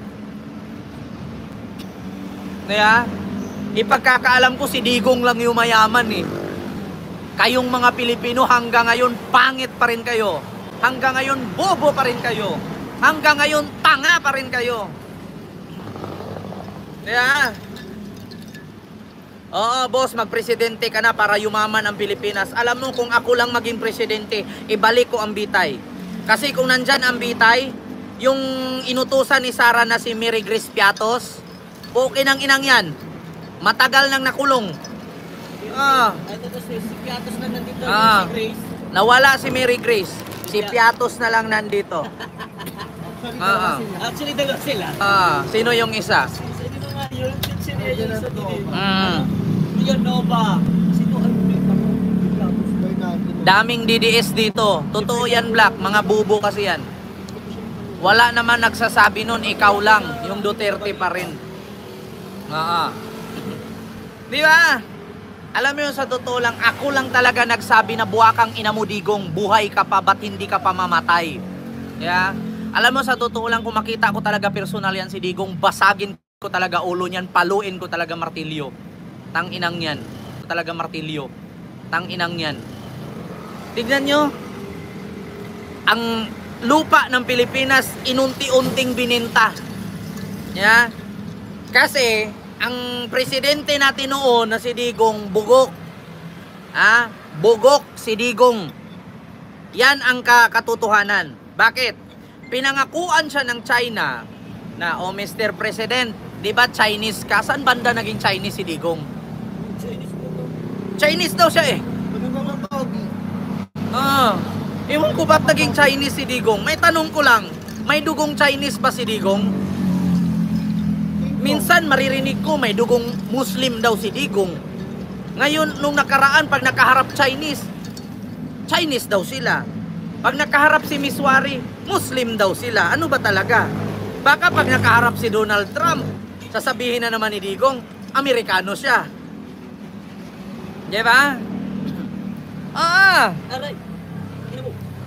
Kaya, ipagkakaalam ko si Digong lang yung mayaman eh. Kayong mga Pilipino hanggang ngayon pangit pa rin kayo. Hanggang ngayon bobo pa rin kayo. Hanggang ngayon tanga pa rin kayo. Kaya, oo boss, magpresidente ka na para yumaman ang Pilipinas. Alam mo, kung ako lang maging presidente, ibalik ko ang bitay. Kasi kung nandyan ang bitay, yung inutusan ni Sara na si Mary Grace Piatos, okay nang inang yan. Matagal nang nakulong. Si Piatos na nandito, si Grace. Nawala si Mary Grace. Si Piatos na lang nandito. Actually, dalawa sila. Sino yung isa? Sino nga yun? Sino yung isa din? Yun, Nova. Sino ang daming DDS dito. Totoo yan, Black. Mga bubo kasi yan. Wala naman nagsasabi nun, ikaw lang. Yung Duterte pa rin. Di ba? Alam mo yun, sa totoo lang, ako lang talaga nagsabi na buwakang ina mo, Digong, buhay ka pa, ba't hindi ka pa mamatay? Yeah? Alam mo, sa totoo lang, kung makita ko talaga personal yan si Digong, basagin ko talaga ulo niyan, paluin ko talaga martilyo. Tanginang yan. Talaga martilyo. Tanginang yan. Tignan nyo, ang lupa ng Pilipinas, inunti-unting bininta. Yeah? Kasi, ang presidente natin noon na si Digong, bugok. Bugok si Digong. Yan ang katotohanan. Bakit? Pinangakuan siya ng China na, oh Mr. President, di ba Chinese ka? Saan banda naging Chinese si Digong? Chinese daw siya eh. Ewan ko ba't naging Chinese si Digong? May tanong ko lang, may dugong Chinese ba si Digong? Minsan maririnig ko may dugong Muslim daw si Digong. Ngayon, nung nakaraan, pag nakaharap Chinese, Chinese daw sila. Pag nakaharap si Miss Wari, Muslim daw sila. Ano ba talaga? Baka pag nakaharap si Donald Trump, sasabihin na naman ni Digong, Amerikano siya. Di ba?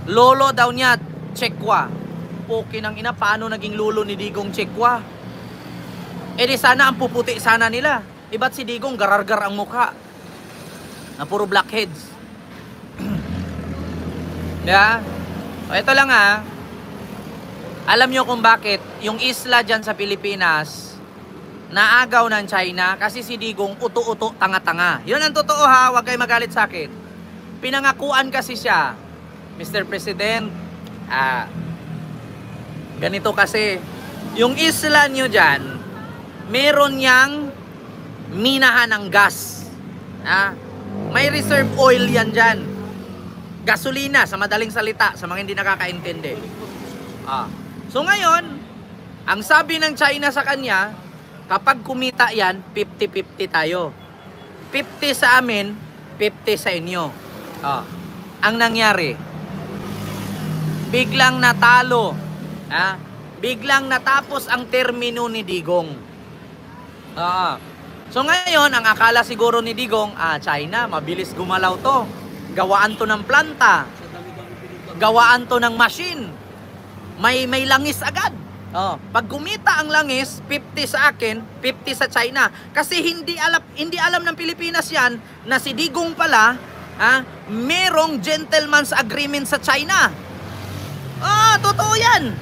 Lolo daw niya, Chekwa. Okay nang ina, paano naging lolo ni Digong Chekwa? Eh di sana ang puputi sana nila. Iba't si Digong garargar ang mukha na puro blackheads. Yeah? O ito lang alam nyo kung bakit yung isla dyan sa Pilipinas naagaw ng China kasi si Digong uto-uto, tanga-tanga. Yun ang totoo huwag kayo magalit sa akin. Pinangakuan kasi siya, Mr. President, ganito kasi, yung isla nyo dyan, meron niyang minahan ng gas. May reserve oil yan dyan. Gasolina, sa madaling salita, sa mga hindi nakakaintindi. So ngayon, ang sabi ng China sa kanya, kapag kumita yan, 50-50 tayo. 50 sa amin, 50 sa inyo. Ang nangyari, biglang natalo. Biglang natapos ang termino ni Digong. So ngayon, ang akala siguro ni Digong, China, mabilis gumalaw to. Gawaan to ng planta. Gawaan to ng machine. May langis agad. Pag kumita ang langis, 50 sa akin, 50 sa China. Kasi hindi alam ng Pilipinas yan na si Digong pala, merong gentleman's agreement sa China. Totoo yan.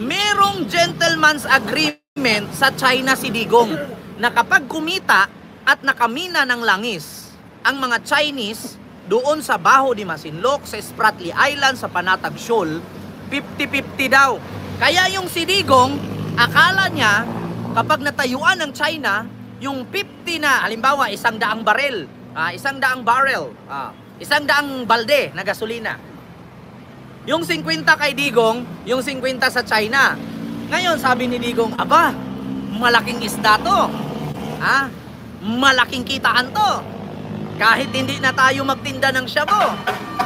Merong gentleman's agreement sa China si Digong na kapag kumita at nakamina ng langis ang mga Chinese doon sa Baho de Masinloc, sa Spratly Island, sa Panatag Shoal, 50-50 daw. Kaya yung si Digong, akala niya kapag natayuan ng China, yung 50 na, halimbawa, 100 barel, 100 barrel, 100 balde na gasolina. Yung 50 kay Digong, yung 50 sa China. Ngayon, sabi ni Digong, aba, malaking isda to. Malaking kitaan to. Kahit hindi na tayo magtinda ng shabu,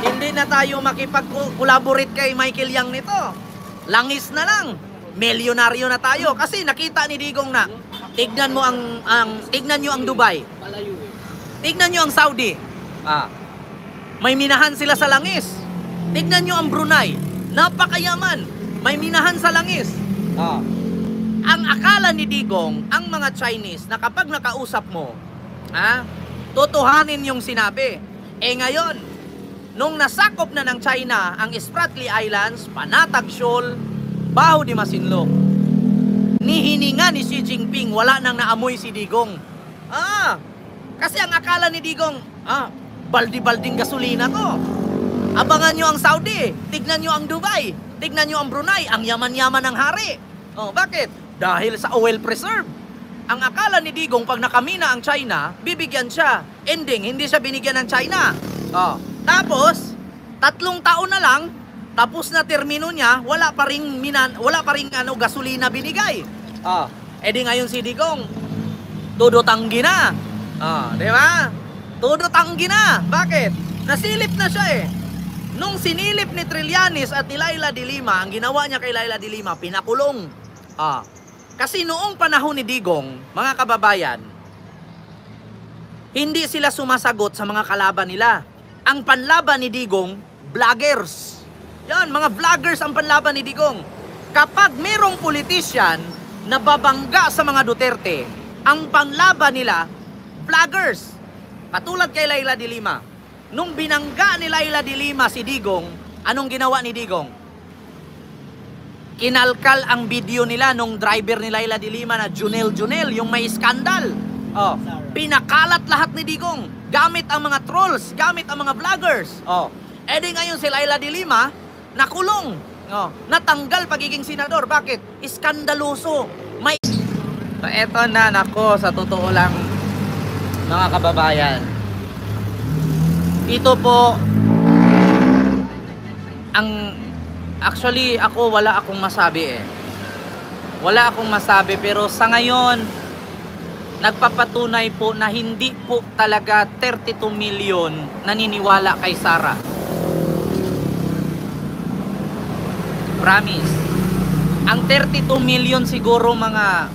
hindi na tayo makipag-collaborate kay Michael Yang nito. Langis na lang. Milyonaryo na tayo. Kasi nakita ni Digong na, tignan mo tignan nyo ang Dubai. Tignan nyo ang Saudi. May minahan sila sa langis. Tignan nyo ang Brunei. Napakayaman. May minahan sa langis. Ang akala ni Digong, ang mga Chinese, na kapag nakausap mo, tutuhanin yung sinabi. Ngayon, nung nasakop na ng China ang Spratly Islands, Panatag Shoal, Baho de Masinloc, hininga ni Xi Jinping, wala nang naamoy si Digong. Kasi ang akala ni Digong, baldi-balding gasolina to. Abangan nyo ang Saudi, tignan nyo ang Dubai, tignan nyo ang Brunei, ang yaman-yaman ng hari. Bakit? Dahil sa oil preserve. Ang akala ni Digong, pag nakamina ang China, bibigyan siya. Ending, hindi siya binigyan ng China. Tapos, 3 taon na lang, tapos na termino niya, wala pa ring gasolina binigay. Di ngayon si Digong, tudotanggi na. Di ba? Tudotanggi na. Bakit? Nasilip na siya eh. Nung sinilip ni Trillanes at ni Laila de Lima, ang ginawa niya kay Laila de Lima, pinakulong. Kasi noong panahon ni Digong, mga kababayan, hindi sila sumasagot sa mga kalaban nila. Ang panlaban ni Digong, vloggers. Yan, mga vloggers ang panlaban ni Digong. Kapag merong politician na babangga sa mga Duterte, ang panlaban nila, vloggers. Katulad kay Laila de Lima. Nung binangga ni Laila de Lima si Digong, anong ginawa ni Digong? Kinalkal ang video nila nung driver ni Laila de Lima na Junel, yung may skandal. Pinakalat lahat ni Digong. Gamit ang mga trolls, gamit ang mga vloggers. Di ngayon si Laila de Lima, nakulong. Natanggal pagiging senador. Bakit? Iskandaloso. So, eto na, nako, sa totoo lang, mga kababayan. Ito po, actually, wala akong masabi eh. Wala akong masabi, pero sa ngayon, nagpapatunay po na hindi po talaga 32 million naniniwala kay Sara. Promise. Ang 32 million siguro mga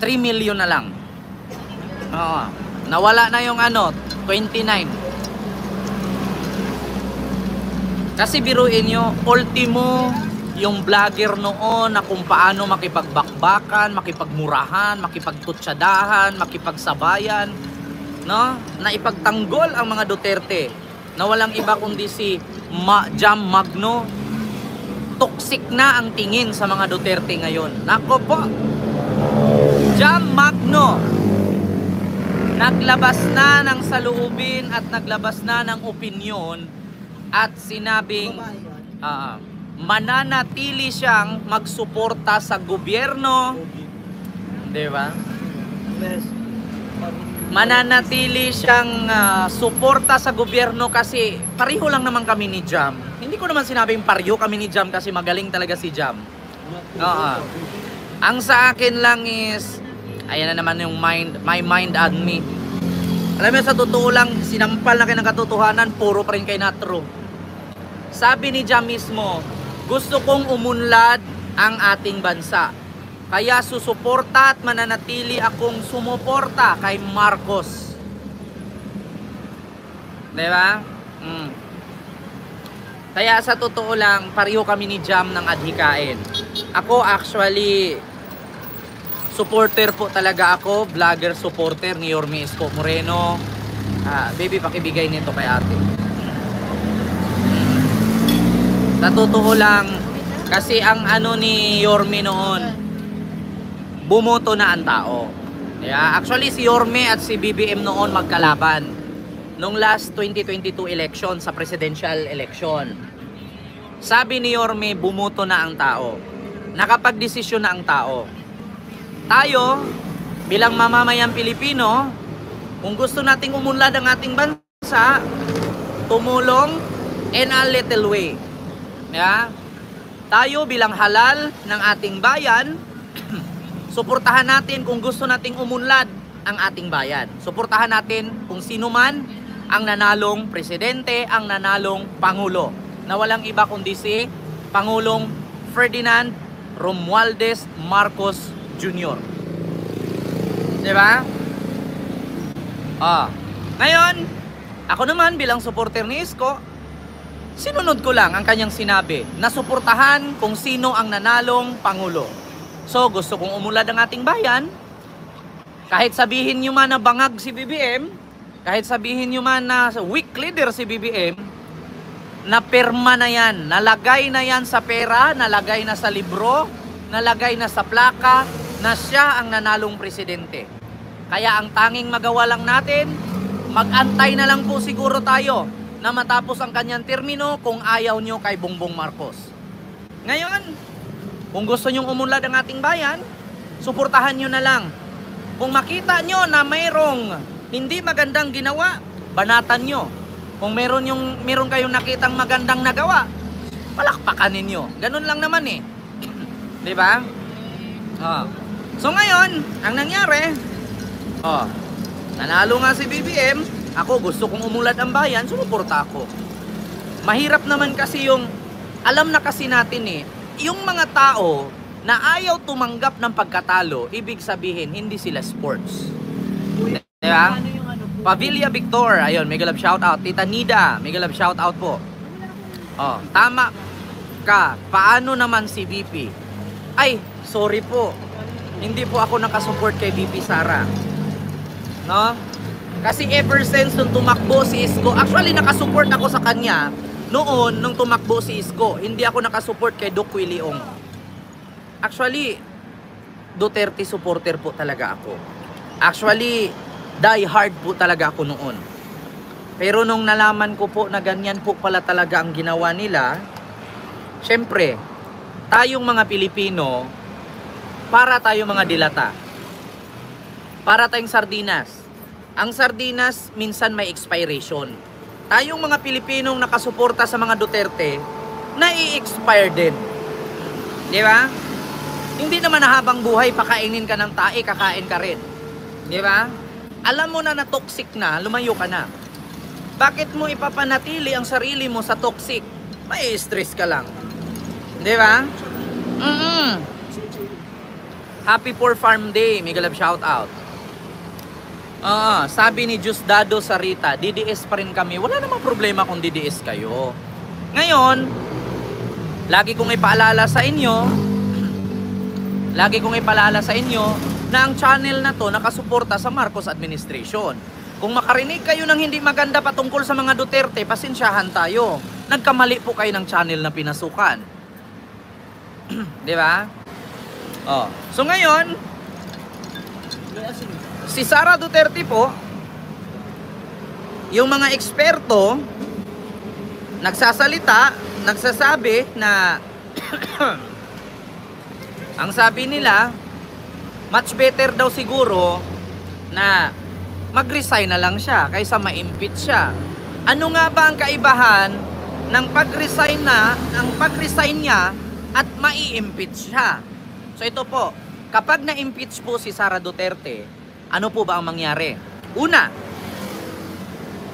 3 million na lang. Nawala na yung 29. Kasi biruin nyo, ultimo yung vlogger noon na kung paano makipagbakbakan, makipagmurahan, makipagtutsadahan, makipagsabayan, no? Na ipagtanggol ang mga Duterte na walang iba kundi si Jam Magno. Toxic na ang tingin sa mga Duterte ngayon. Nako po, Jam Magno naglabas na ng saloobin at naglabas na ng opinyon at sinabing mananatili siyang magsuporta sa gobyerno, di ba? Mananatili siyang suporta sa gobyerno kasi pareho lang naman kami ni Jam. Hindi ko naman sinabing pareho kami ni Jam kasi magaling talaga si Jam. Ang sa akin lang is, ayan na naman yung my mind and me. Alam mo, sa totoo lang, sinampal na kayo ng katotohanan, puro pa rin kayo na true. Sabi ni Jam mismo, gusto kong umunlad ang ating bansa. Kaya susuporta at mananatili akong sumuporta kay Marcos. Diba? Kaya sa totoo lang, pareho kami ni Jam ng adhikain. Ako actually, supporter po talaga ako, vlogger supporter ni Yorme Isko Moreno. Baby, pakibigay nito kay ate. Sa totoo lang, kasi ang ni Yorme noon, bumoto na ang tao. Actually, si Yorme at si BBM noon magkalaban. Nung last 2022 election, sa presidential election. Sabi ni Yorme, bumoto na ang tao. Nakapagdesisyon na ang tao. Tayo, bilang mamamayang Pilipino, kung gusto nating umunlad ang ating bansa, tumulong in a little way. Yeah? Tayo bilang halal ng ating bayan, suportahan natin kung gusto nating umunlad ang ating bayan. Suportahan natin kung sino man ang nanalong presidente, ang nanalong pangulo, na walang iba kundi si Pangulong Ferdinand Romualdez Marcos Jr. Diba? Ngayon, ako naman bilang supporter ni Isko, sinunod ko lang ang kanyang sinabi na suportahan kung sino ang nanalong pangulo. So, gusto kong umulad ang ating bayan. Kahit sabihin nyo man na bangag si BBM, kahit sabihin nyo man na weak leader si BBM, na pirma na yan, nalagay na yan sa pera, nalagay na sa libro, nalagay na sa plaka, na siya ang nanalong presidente. Kaya ang tanging magawa lang natin, mag-antay na lang po siguro tayo na matapos ang kanyang termino kung ayaw nyo kay Bongbong Marcos. Ngayon, kung gusto nyong umunlad ang ating bayan, suportahan nyo na lang. Kung makita nyo na mayroong hindi magandang ginawa, banatan nyo. Kung meron kayong nakitang magandang nagawa, palakpakan ninyo. Ganun lang naman eh. Di ba? So ngayon, ang nangyari, nanalo nga si BBM, ako gusto kong umulad ang bayan, sumuporta ako. Mahirap naman kasi alam na kasi natin yung mga tao na ayaw tumanggap ng pagkatalo, ibig sabihin, hindi sila sports. Diba? Pavilla Victor, ayun, mega love shoutout. Tita Nida, mega love shoutout po. Tama ka, paano naman si VP? Ay, sorry po, hindi po ako nakasupport kay VP Sara. No? Kasi ever since nung tumakbo si Isko, actually nakasupport ako sa kanya noon nung tumakbo si Isko. Hindi ako nakasupport kay Doc Willie Ong. Actually, Duterte supporter po talaga ako. Actually, die hard po talaga ako noon. Pero nung nalaman ko po na ganyan po pala talaga ang ginawa nila, syempre, tayong mga Pilipino, para tayong mga dilata. Para tayong sardinas. Ang sardinas minsan may expiration. Tayong mga Pilipinong nakasuporta sa mga Duterte, nai-expire din. Di ba? Hindi naman na habang buhay pakainin ka ng tae, kakain ka rin. Di ba? Alam mo na na toxic na, lumayo ka na. Bakit mo ipapanatili ang sarili mo sa toxic? May stress ka lang. Di ba? Happy for Farm Day, mega love shout out. Sabi ni Diosdado Sarita, DDS pa rin kami. Wala namang problema kung DDS kayo. Ngayon, lagi kong ipaalala sa inyo na ang channel na to nakasuporta sa Marcos administration. Kung makarinig kayo ng hindi maganda patungkol sa mga Duterte, pasensyahan tayo. Nagkamali po kayo ng channel na pinasukan. Di ba? So ngayon, si Sara Duterte po, yung mga eksperto nagsasabi na ang sabi nila, much better daw siguro na mag-resign na lang siya kaysa ma-impeach siya. Ano nga ba ang kaibahan ng pag-resign niya at mai-impeach siya? So ito po, kapag na-impeach po si Sara Duterte, ano po ba ang mangyari? Una,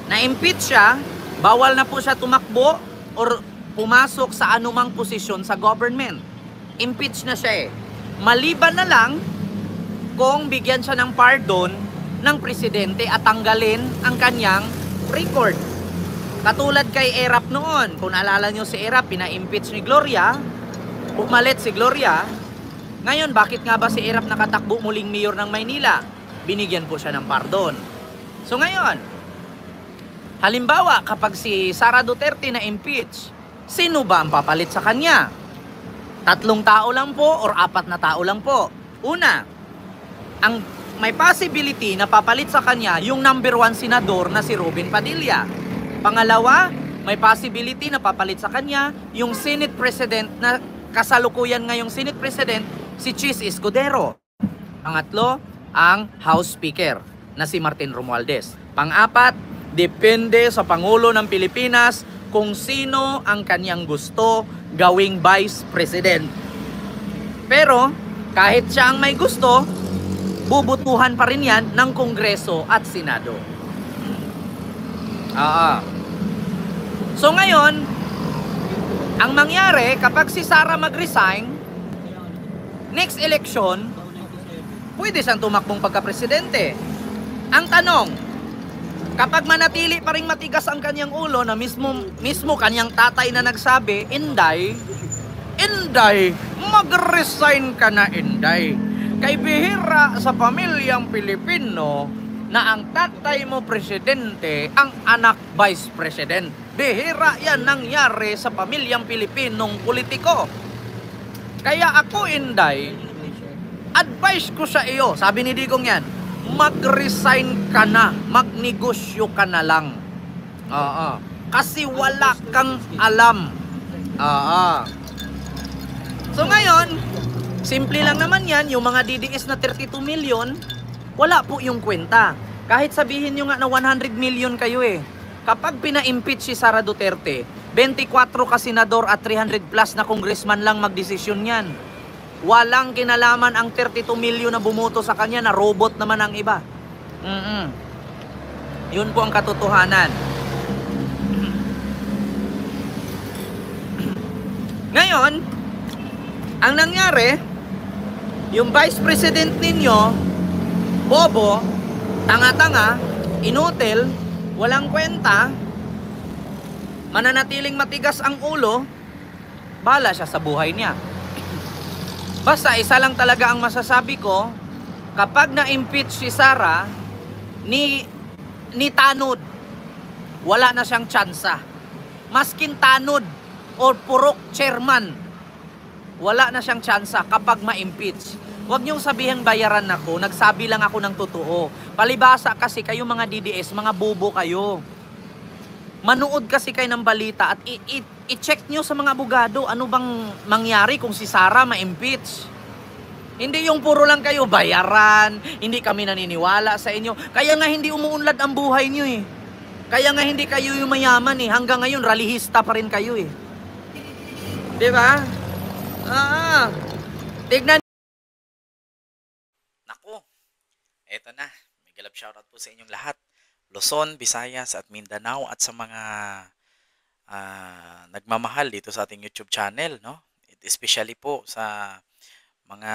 na-impeach siya, bawal na po siya tumakbo or pumasok sa anumang posisyon sa government. Impeach na siya Maliban na lang kung bigyan siya ng pardon ng presidente at tanggalin ang kanyang record. Katulad kay Erap noon, kung naalala nyo si Erap, pina-impeach ni Gloria, pumalit si Gloria. Ngayon, bakit nga ba si Erap nakatakbo muling mayor ng Maynila? Binigyan po siya ng pardon. So ngayon, halimbawa, kapag si Sara Duterte na-impeach, sino ba ang papalit sa kanya? 3 tao lang po or 4 na tao lang po. Una, ang may possibility na papalit sa kanya yung number 1 senador na si Robin Padilla. Pangalawa, may possibility na papalit sa kanya yung Senate President na kasalukuyan ngayong Senate President, si Chis Escudero. Pangatlo, ang House Speaker na si Martin Romualdez. Pang-apat, depende sa Pangulo ng Pilipinas kung sino ang kanyang gusto gawing Vice President. Pero kahit siya ang may gusto, bubutuhan pa rin yan ng Kongreso at Senado. So ngayon, ang mangyari kapag si Sara mag-resign, next election, pwede siyang tumakbong pagka-presidente. Ang tanong, kapag manatili pa rin matigas ang kanyang ulo na mismo kanyang tatay na nagsabi, Inday, mag-resign ka na, Inday. Kay bihira sa pamilyang Pilipino na ang tatay mo presidente, ang anak vice president. Bihira yan nangyari sa pamilyang Pilipinong politiko. Kaya ako, Inday, advice ko sa iyo, sabi ni Digong yan, mag-resign ka na, magnegosyo ka na lang. Kasi wala kang alam. So ngayon, simple lang naman yan, yung mga DDS na 32 million, wala po yung kwenta. Kahit sabihin nyo nga na 100 million kayo kapag pina-impeach si Sara Duterte, 24 ka senador at 300 plus na congressman lang magdesisyon yan. Walang kinalaman ang 32 million na bumoto sa kanya na robot naman ang iba. Yun po ang katotohanan. Ngayon, ang nangyari, yung vice president ninyo, bobo, tanga-tanga, inutil, walang kwenta, mananatiling matigas ang ulo, bahala siya sa buhay niya. Basta isa lang talaga ang masasabi ko, kapag na-impeach si Sara, ni tanod, wala na siyang tsansa. Maskin tanod o purok chairman, wala na siyang tsansa kapag ma-impeach. Huwag niyong sabihang bayaran ako, nagsabi lang ako ng totoo. Palibasa kasi kayo mga DDS, mga bobo kayo. Manood kasi kayo ng balita at i-check nyo sa mga abogado ano bang mangyari kung si Sara ma-impeach. Hindi yung puro lang kayo bayaran, hindi kami naniniwala sa inyo. Kaya nga hindi umuunlad ang buhay nyo Kaya nga hindi kayo yung mayaman Hanggang ngayon, ralihista pa rin kayo Diba? Tignan. Naku, eto na. May galap shoutout po sa inyong lahat. Luzon, Visayas at Mindanao at sa mga nagmamahal dito sa ating YouTube channel, no? Especially po sa mga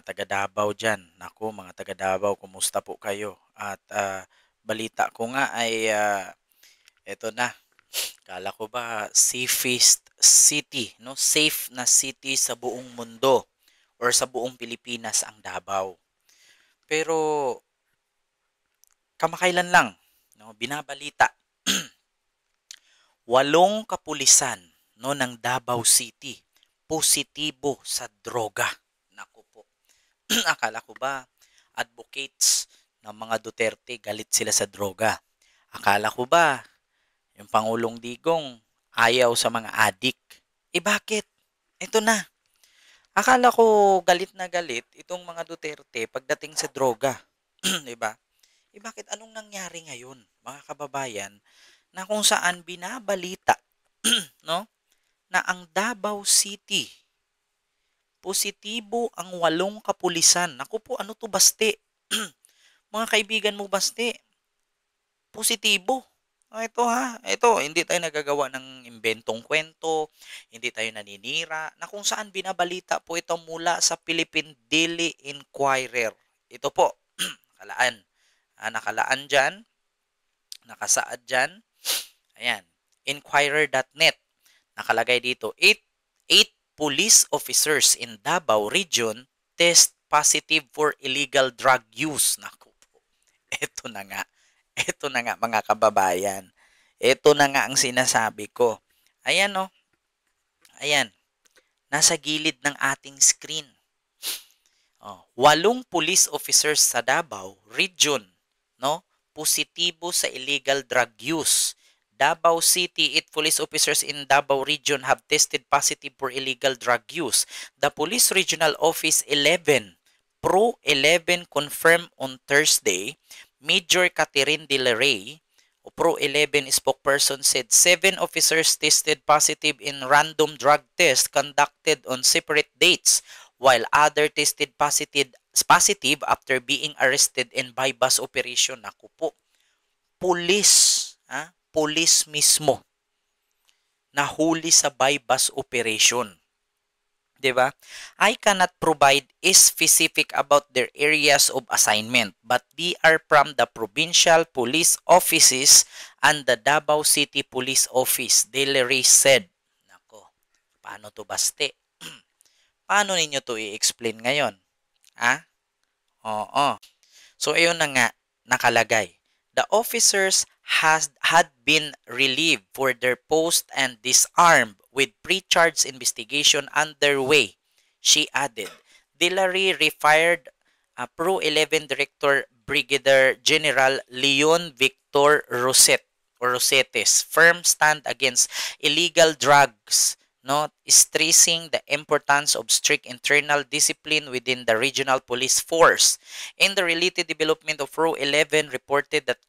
taga Davao dyan. Naku, mga taga Davao, kumusta po kayo? At balita ko nga ay eto na. Kala ko ba safest city, no? Safe na city sa buong mundo or sa buong Pilipinas ang Davao. Pero kamakailan lang, no, binabalita 8 kapulisan, no, ng Davao City positibo sa droga. Naku po. Akala ko ba advocates ng mga Duterte galit sila sa droga? Akala ko ba yung Pangulong Digong ayaw sa mga adik? Bakit? Ito na. Akala ko galit na galit itong mga Duterte pagdating sa droga. Diba? Bakit anong nangyari ngayon, mga kababayan, na kung saan binabalita no, na ang Davao City positibo ang 8 kapulisan. Naku po, ano to Baste? Mga kaibigan mo Baste, positibo. Ito ito, hindi tayo nagagawa ng imbentong kwento, hindi tayo naninira, na kung saan binabalita po ito mula sa Philippine Daily Inquirer. Ito po, nakalaan dyan, nakasaad dyan, ayan, inquirer.net, nakalagay dito, 8 police officers in Davao Region test positive for illegal drug use. Naku po, ito na nga mga kababayan. Ito na nga ang sinasabi ko. Ayan Ayan. Nasa gilid ng ating screen. 8 police officers sa Davao Region, no, positibo sa illegal drug use. Davao City, 8 police officers in Davao Region have tested positive for illegal drug use. The Police Regional Office 11 Pro 11 confirmed on Thursday, Major Catherine De La Rey, a Pro 11 spokesperson, said 7 officers tested positive in random drug tests conducted on separate dates, while other tested positive after being arrested in bypass operation. Naku po, police, police mismo nahuli sa bypass operation. 'Di ba? I cannot provide specific about their areas of assignment, but they are from the provincial police offices and the Davao City Police Office, De La Rey said. Nako, paano to baste? Paano ninyo to i-explain ngayon? Oo. So, ayun na nga, nakalagay. The officers had been relieved for their post and disarmed with pre-charge investigation underway, she added. De La Rey refired Pro 11 Director Brigadier General Leon Victor Rosetes firm stand against illegal drugs, stressing the importance of strict internal discipline within the regional police force. In the related development of Pro 11 reported that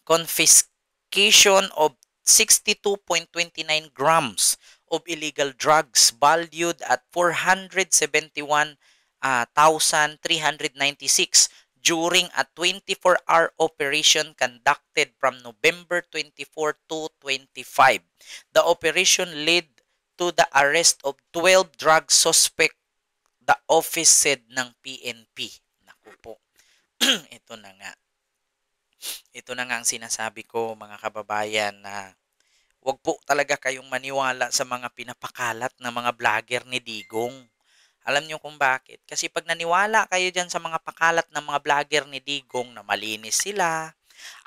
confiscation of 62.29 grams of illegal drugs valued at 471,396 during a 24-hour operation conducted from November 24 to 25. The operation led to the arrest of 12 drug suspect, the office said ng PNP. Naku po. Ito na nga. Ito na nga ang sinasabi ko, mga kababayan, na wag po talaga kayong maniwala sa mga pinapakalat na mga vlogger ni Digong. Alam niyo kung bakit? Kasi pag naniwala kayo dyan sa mga pakalat ng mga vlogger ni Digong na malinis sila,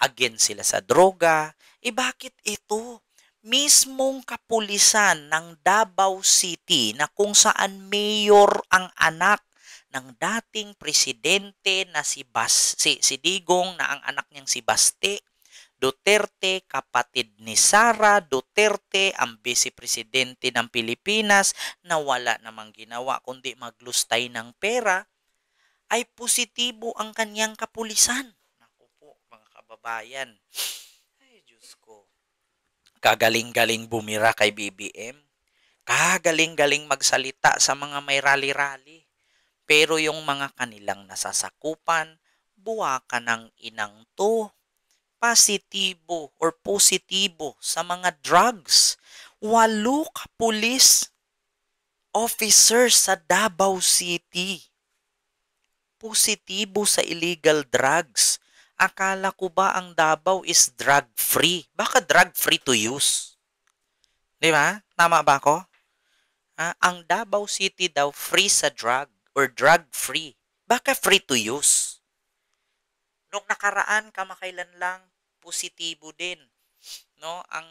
against sila sa droga, bakit ito? Mismong kapulisan ng Davao City na kung saan mayor ang anak ng dating presidente na si Digong, na ang anak niyang si Baste Duterte, kapatid ni Sara Duterte, ang vice-presidente ng Pilipinas, na wala namang ginawa kundi maglustay ng pera, ay positibo ang kanyang kapulisan. Naku po, mga kababayan. Ay, Diyos ko. Kagaling-galing bumira kay BBM. Kagaling-galing magsalita sa mga may rally-rally. Pero yung mga kanilang nasasakupan, buwaka ng inang to, positibo sa mga drugs. 8 police officers sa Davao City positibo sa illegal drugs. Akala ko ba ang Davao is drug-free? Baka drug-free to use. Di ba? Tama ba ako? Ang Davao City daw free sa drug or drug-free. Baka free to use. Nung nakaraan, kamakailan lang, positibo din. No? Ang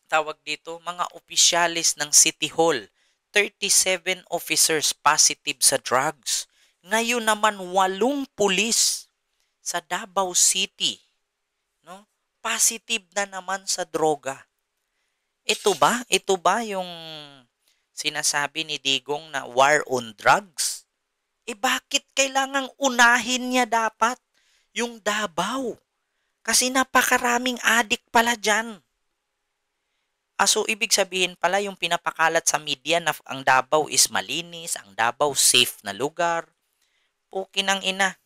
tawag dito, mga opisyalis ng City Hall, 37 officers positive sa drugs. Ngayon naman, 8 pulis sa Davao City, no? Positive na naman sa droga. Ito ba yung sinasabi ni Digong na war on drugs? Bakit kailangang unahin niya dapat yung Davao? Kasi napakaraming adik pala dyan. So, ibig sabihin pala yung pinapakalat sa media na ang Davao is malinis, ang Davao safe na lugar. Pukin ang ina.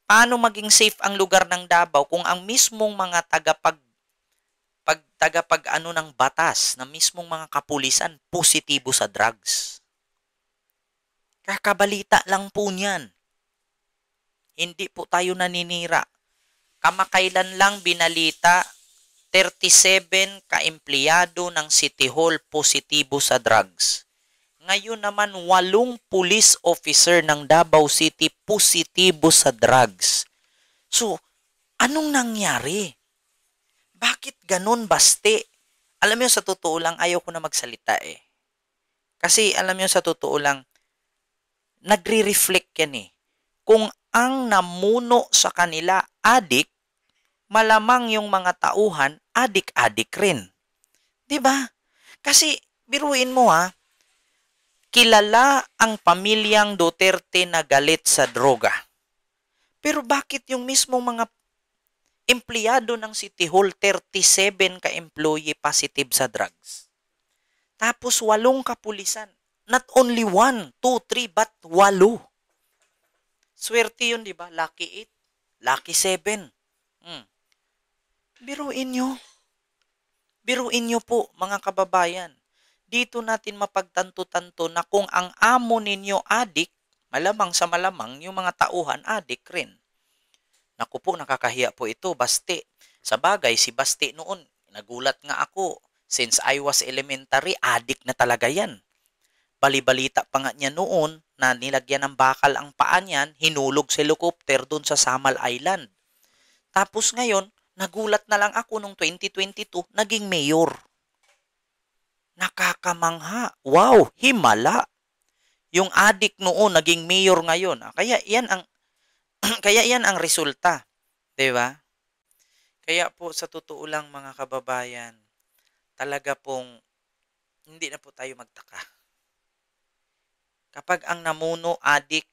Paano maging safe ang lugar ng Davao kung ang mismong mga tagapag-ano ng batas, na mismong mga kapulisan, positibo sa drugs? Kakabalita lang po niyan. Hindi po tayo naninira. Kamakailan lang binalita, 37 ka-empleyado ng City Hall positibo sa drugs. Ngayon naman, 8 police officer ng Davao City positibo sa drugs. So, anong nangyari? Bakit ganun, Baste? Alam mo, sa totoo lang, ayaw ko na magsalita eh. Kasi alam mo, sa totoo lang, nagre-reflect yan eh. Kung ang namuno sa kanila adik, malamang yung mga tauhan adik-adik rin. 'Di ba? Kasi biruin mo kilala ang pamilyang Duterte na galit sa droga. Pero bakit yung mismong mga empleyado ng City Hall, 37 ka-employee positive sa drugs? Tapos 8 kapulisan. Not only 1, 2, 3, but 8. Swerte yun, di ba? Lucky 8, lucky 7. Biruin nyo. Biruin nyo po, mga kababayan. Dito natin mapagtanto-tanto na kung ang amo ninyo adik, malamang sa malamang yung mga tauhan adik rin. Naku po, nakakahiya po ito, Basti. Sa bagay, si Basti noon, nagulat nga ako. Since I was elementary, adik na talaga yan. Balibalita pa nga niya noon na nilagyan ng bakal ang paa niyan, hinulog sa helicopter doon sa Samal Island. Tapos ngayon, nagulat na lang ako nung 2022, naging mayor. Nakakamangha. Wow, himala. Yung adik noon, naging mayor ngayon. Kaya yan ang kaya yan ang resulta. 'Di ba? Kaya po sa totoo lang mga kababayan, talaga pong hindi na po tayo magtaka. Kapag ang namuno adik,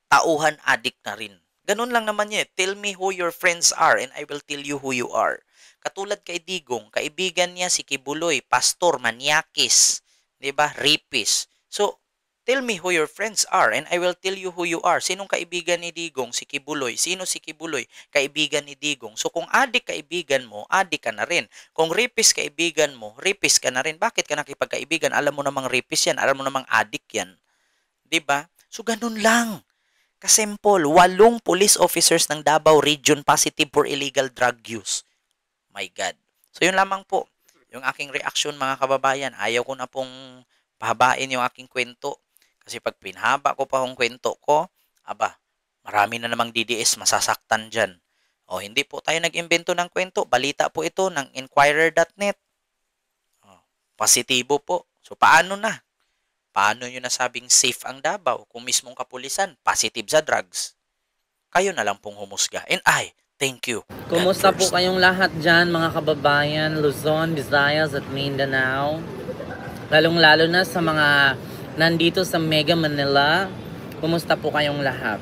tauhan adik na rin. Ganun lang naman yun. Tell me who your friends are and I will tell you who you are. Katulad kay Digong, kaibigan niya si Kibuloy, pastor, manyakis, 'di ba? Rapist. So, tell me who your friends are and I will tell you who you are. Sinong kaibigan ni Digong? Si Kibuloy. Sino si Kibuloy? Kaibigan ni Digong. So, kung adik kaibigan mo, adik ka na rin. Kung rapist kaibigan mo, rapist ka na rin. Bakit ka nakipagkaibigan? Alam mo namang rapist yan. Alam mo namang adik yan. 'Di ba? So, ganun lang. Kasimple, 8 police officers ng Davao Region positive for illegal drug use. My God. So, yun lamang po. Yung aking reaction, mga kababayan. Ayaw ko na pong pahabain yung aking kwento. Kasi pag pinahaba ko pa yung kwento ko, aba, marami na namang DDS masasaktan dyan. O, hindi po tayo nag-imbento ng kwento. Balita po ito ng Inquirer.net. Positibo po. So, paano na? Paano nyo nasabing safe ang Davao kung mismong kapulisan positive sa drugs? Kayo na lang pong humusga. And thank you. Kumusta po kayong lahat dyan, mga kababayan, Luzon, Visayas at Mindanao? Lalong-lalo na sa mga nandito sa Mega Manila. Kumusta po kayong lahat?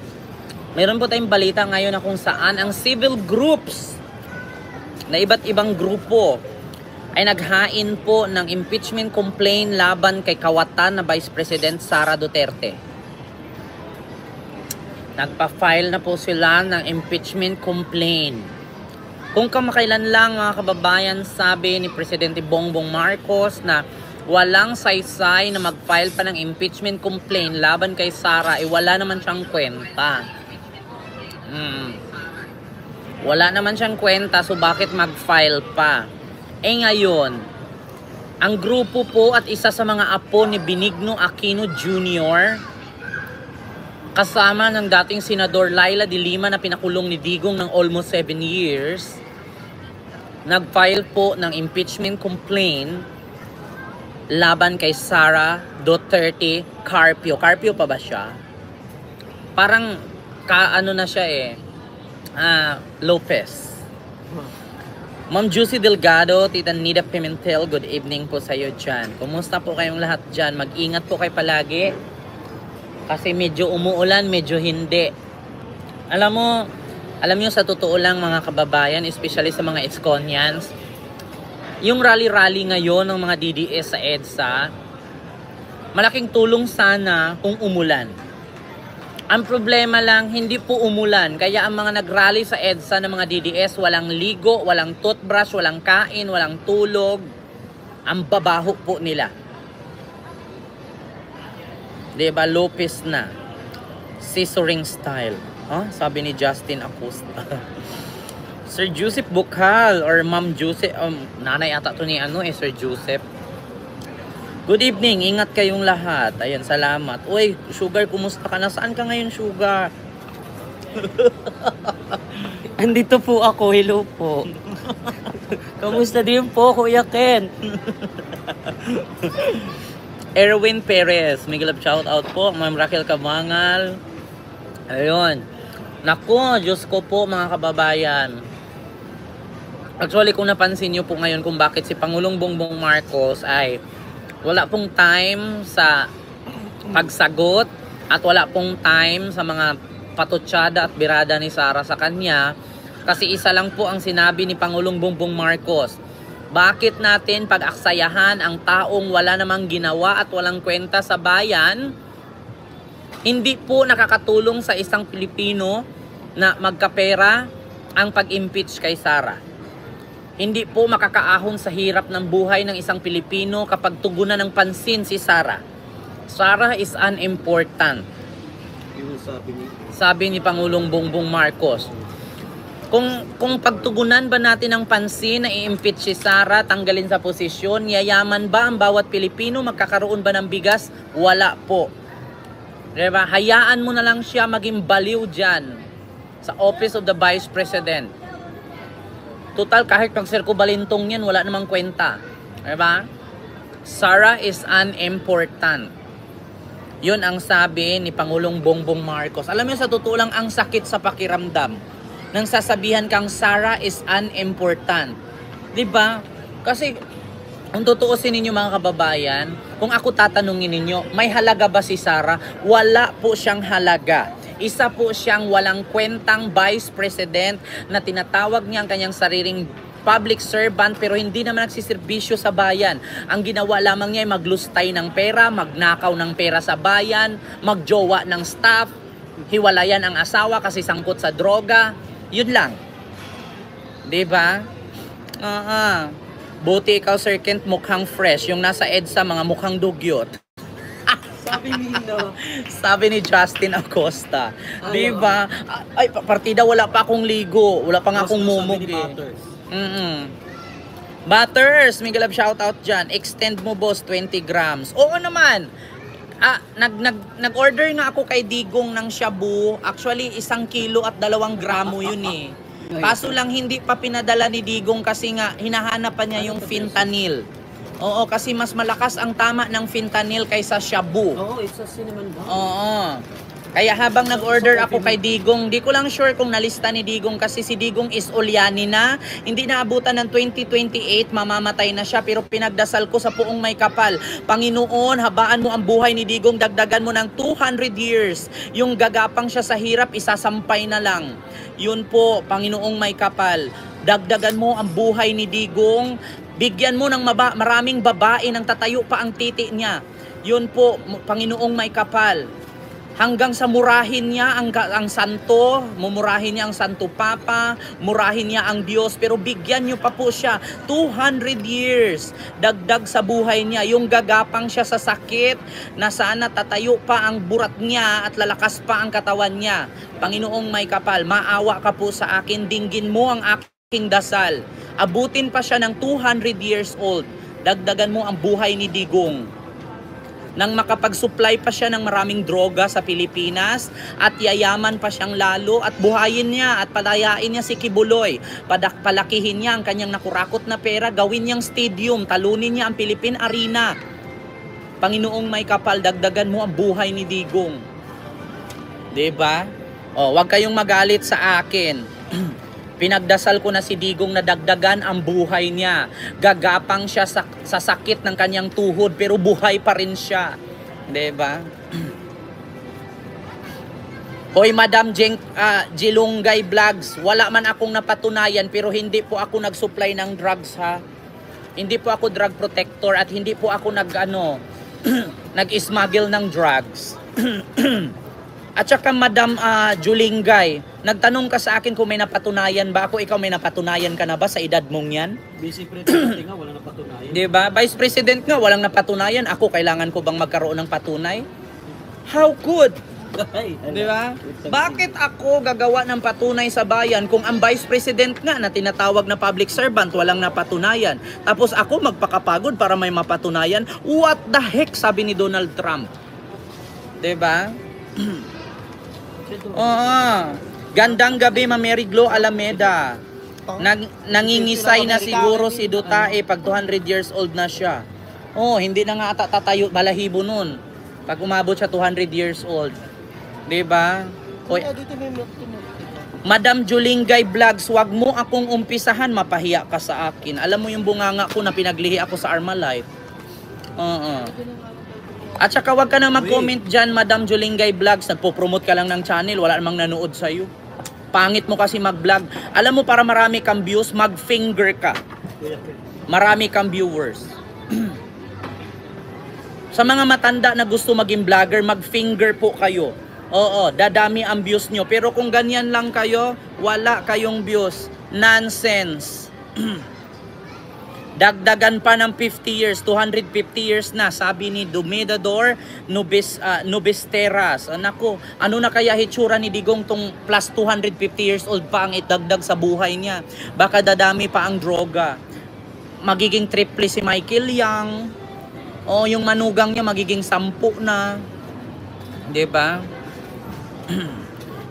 Meron po tayong balita ngayon na kung saan ang civil groups na iba't ibang grupo ay naghain po ng impeachment complaint laban kay kawatan na Vice President Sara Duterte. Nagpa-file na po sila ng impeachment complaint. Kung kamakailan lang, mga kababayan, sabi ni Presidente Bongbong Marcos na walang saysay na mag-file pa ng impeachment complaint laban kay Sara, wala naman siyang kwenta. Wala naman siyang kwenta, so bakit mag-file pa? Ngayon, ang grupo po at isa sa mga apo ni Benigno Aquino Jr., kasama ng dating Senador Laila de Lima na pinakulong ni Digong ng almost 7 years, nag-file po ng impeachment complaint laban kay Sara Duterte Carpio. Carpio pa ba siya? Parang ano na siya Lopez. Ma'am Juicy Delgado, Tita Nida Pimentel, good evening po sa iyo dyan. Kumusta po kayong lahat dyan? Mag-ingat po kayo palagi. Kasi medyo umuulan, medyo hindi. Alam nyo sa totoo lang mga kababayan, especially sa mga Eskonians, yung rally-rally ngayon ng mga DDS sa EDSA, malaking tulong sana kung umulan. Ang problema lang, hindi po umulan. Kaya ang mga nag-rally sa EDSA ng mga DDS, walang ligo, walang toothbrush, walang kain, walang tulog. Ang babaho po nila. Diba, Lopez na. Scissoring style. Sabi ni Justin Acosta. Sir Joseph Bukal or Ma'am Joseph, nanay ata to ni Sir Joseph. Good evening, ingat kayong lahat. Ayan, salamat. Uy, Sugar, kumusta ka? Nasaan ka ngayon, Sugar? Andito po ako, hello po. Kamusta din po, Kuya Ken? Erwin Perez, Miguel of shout out po. Ma'am Raquel Cabangal. Ayun. Naku, Diyos ko po mga kababayan. Actually, kung napansin nyo po ngayon kung bakit si Pangulong Bongbong Marcos ay wala pong time sa pagsagot at wala pong time sa mga patutsada at birada ni Sara sa kanya. Kasi isa lang po ang sinabi ni Pangulong Bongbong Marcos. Bakit natin pag-aksayahan ang taong wala namang ginawa at walang kwenta sa bayan? Hindi po nakakatulong sa isang Pilipino na magkapera ang pag-impeach kay Sara. Hindi po makakaahon sa hirap ng buhay ng isang Pilipino kapag tugunan ng pansin si Sara. Sara is unimportant. Sabi ni Pangulong Bongbong Marcos. Kung pagtugunan ba natin ng pansin na i-impeach si Sara, tanggalin sa posisyon, yayaman ba ang bawat Pilipino? Magkakaroon ba ng bigas? Wala po. Diba? Hayaan mo na lang siya maging baliw dyan sa Office of the Vice President. Total, kahit pag-sirko balintong yan, wala namang kwenta. Diba? Sara is unimportant. Yun ang sabi ni Pangulong Bongbong Marcos. Alam mo, sa totoo lang, ang sakit sa pakiramdam nang sasabihan kang Sara is unimportant. Diba? Kasi, kung tutuusin ninyo mga kababayan, kung ako tatanungin ninyo, may halaga ba si Sara? Wala po siyang halaga. Isa po siyang walang kwentang Vice President na tinatawag niya ang kanyang sariling public servant pero hindi naman nagsiservisyo sa bayan. Ang ginawa lamang niya ay maglustay ng pera, magnakaw ng pera sa bayan, magjowa ng staff, hiwalayan ang asawa kasi sangkot sa droga. Yun lang. Diba? Buti ikaw, Sir Kent, mukhang fresh. Yung nasa EDSA, mga mukhang dugyot. Sabi nino. Sabi ni Justin Acosta. Diba? Ay, partida, wala pa akong ligo. Wala pa nga akong mumog eh. Butters, Miguel Love, shoutout dyan. Extend mo, boss, 20 grams. Oo naman. Nag-order nga ako kay Digong ng shabu. Actually, 1 kilo at 2 gramo yun eh. Kaso lang hindi pa pinadala ni Digong kasi nga hinahanap pa niya yung fentanyl. Oo, kasi mas malakas ang tama ng fentanyl kaysa shabu. Oo, isa cinnamon ba? Oo. Kaya habang nag-order ako kay Digong, di ko lang sure kung nalista ni Digong kasi si Digong is Uliani na. Hindi naabutan ng 2028, mamamatay na siya. Pero pinagdasal ko sa Puong May Kapal, Panginoon, habaan mo ang buhay ni Digong, dagdagan mo ng 200 years. Yung gagapang siya sa hirap, isasampay na lang. Yun po, Panginoong May Kapal. Dagdagan mo ang buhay ni Digong. Bigyan mo ng maraming babae nang tatayo pa ang titi niya. Yun po, Panginoong May Kapal. Hanggang sa murahin niya ang santo, mumurahin niya ang Santo Papa, murahin niya ang Diyos, pero bigyan niyo pa po siya 200 years, dagdag sa buhay niya, yung gagapang siya sa sakit, na sana tatayo pa ang burat niya at lalakas pa ang katawan niya. Panginoong May Kapal, maawa ka po sa akin, dinggin mo ang aking dasal, abutin pa siya ng 200 years old, dagdagan mo ang buhay ni Digong. Nang makapag-supply pa siya ng maraming droga sa Pilipinas at yayaman pa siyang lalo at buhayin niya at palayain niya si Kibuloy. Palakihin niya ang kanyang nakurakot na pera, gawin niyang stadium, talunin niya ang Philippine Arena. Panginoong May Kapal, dagdagan mo ang buhay ni Digong. Diba? O, wag kayong magalit sa akin. Pinagdasal ko na si Digong na dagdagan ang buhay niya. Gagapang siya sa sakit ng kanyang tuhod pero buhay pa rin siya. Diba? Hoy, Madam Jilungay Vlogs, wala man akong napatunayan pero hindi po ako nag-supply ng drugs ha. Hindi po ako drug protector at hindi po ako nag-smuggle ng drugs. At saka Madam Julingay, nagtanong ka sa akin kung may napatunayan ba ako. Ikaw may napatunayan ka na ba sa edad mong yan? Vice President nga, walang napatunayan. Diba? Vice President nga, walang napatunayan. Ako, kailangan ko bang magkaroon ng patunay? How good? Diba? Bakit ako gagawa ng patunay sa bayan kung ang Vice President nga na tinatawag na public servant walang napatunayan? Tapos ako magpakapagod para may mapatunayan? What the heck, sabi ni Donald Trump. Diba? Gandang gabi, Ma Mary Glo Alameda. Nangingisay na siguro si Dutae pag 200 years old na siya. Hindi na nga tatayo balahibo nun pag umabot siya 200 years old. Diba? Madam Julingay Vlogs, wag mo akong umpisahan, mapahiya ka sa akin. Alam mo yung bunganga ko na pinaglihi ako sa Armalite. At saka wag ka na mag-comment dyan, Madam Julingay Vlogs. Nagpo-promote ka lang ng channel, wala namang nanood sa'yo. Pangit mo kasi mag-vlog. Alam mo, para marami kang views, mag-finger ka. Marami kang viewers. Sa mga matanda na gusto maging vlogger, mag-finger po kayo. Oo, dadami ang views nyo. Pero kung ganyan lang kayo, wala kayong views. Nonsense. Dagdagan pa ng 50 years, 250 years na, sabi ni Dumedador Nubesteras. Nako, ano na kaya hitsura ni Digong tong plus 250 years old pa ang itagdag sa buhay niya? Baka dadami pa ang droga. Magiging triple si Michael Yang. O yung manugang niya magiging 10 na. 'Di ba?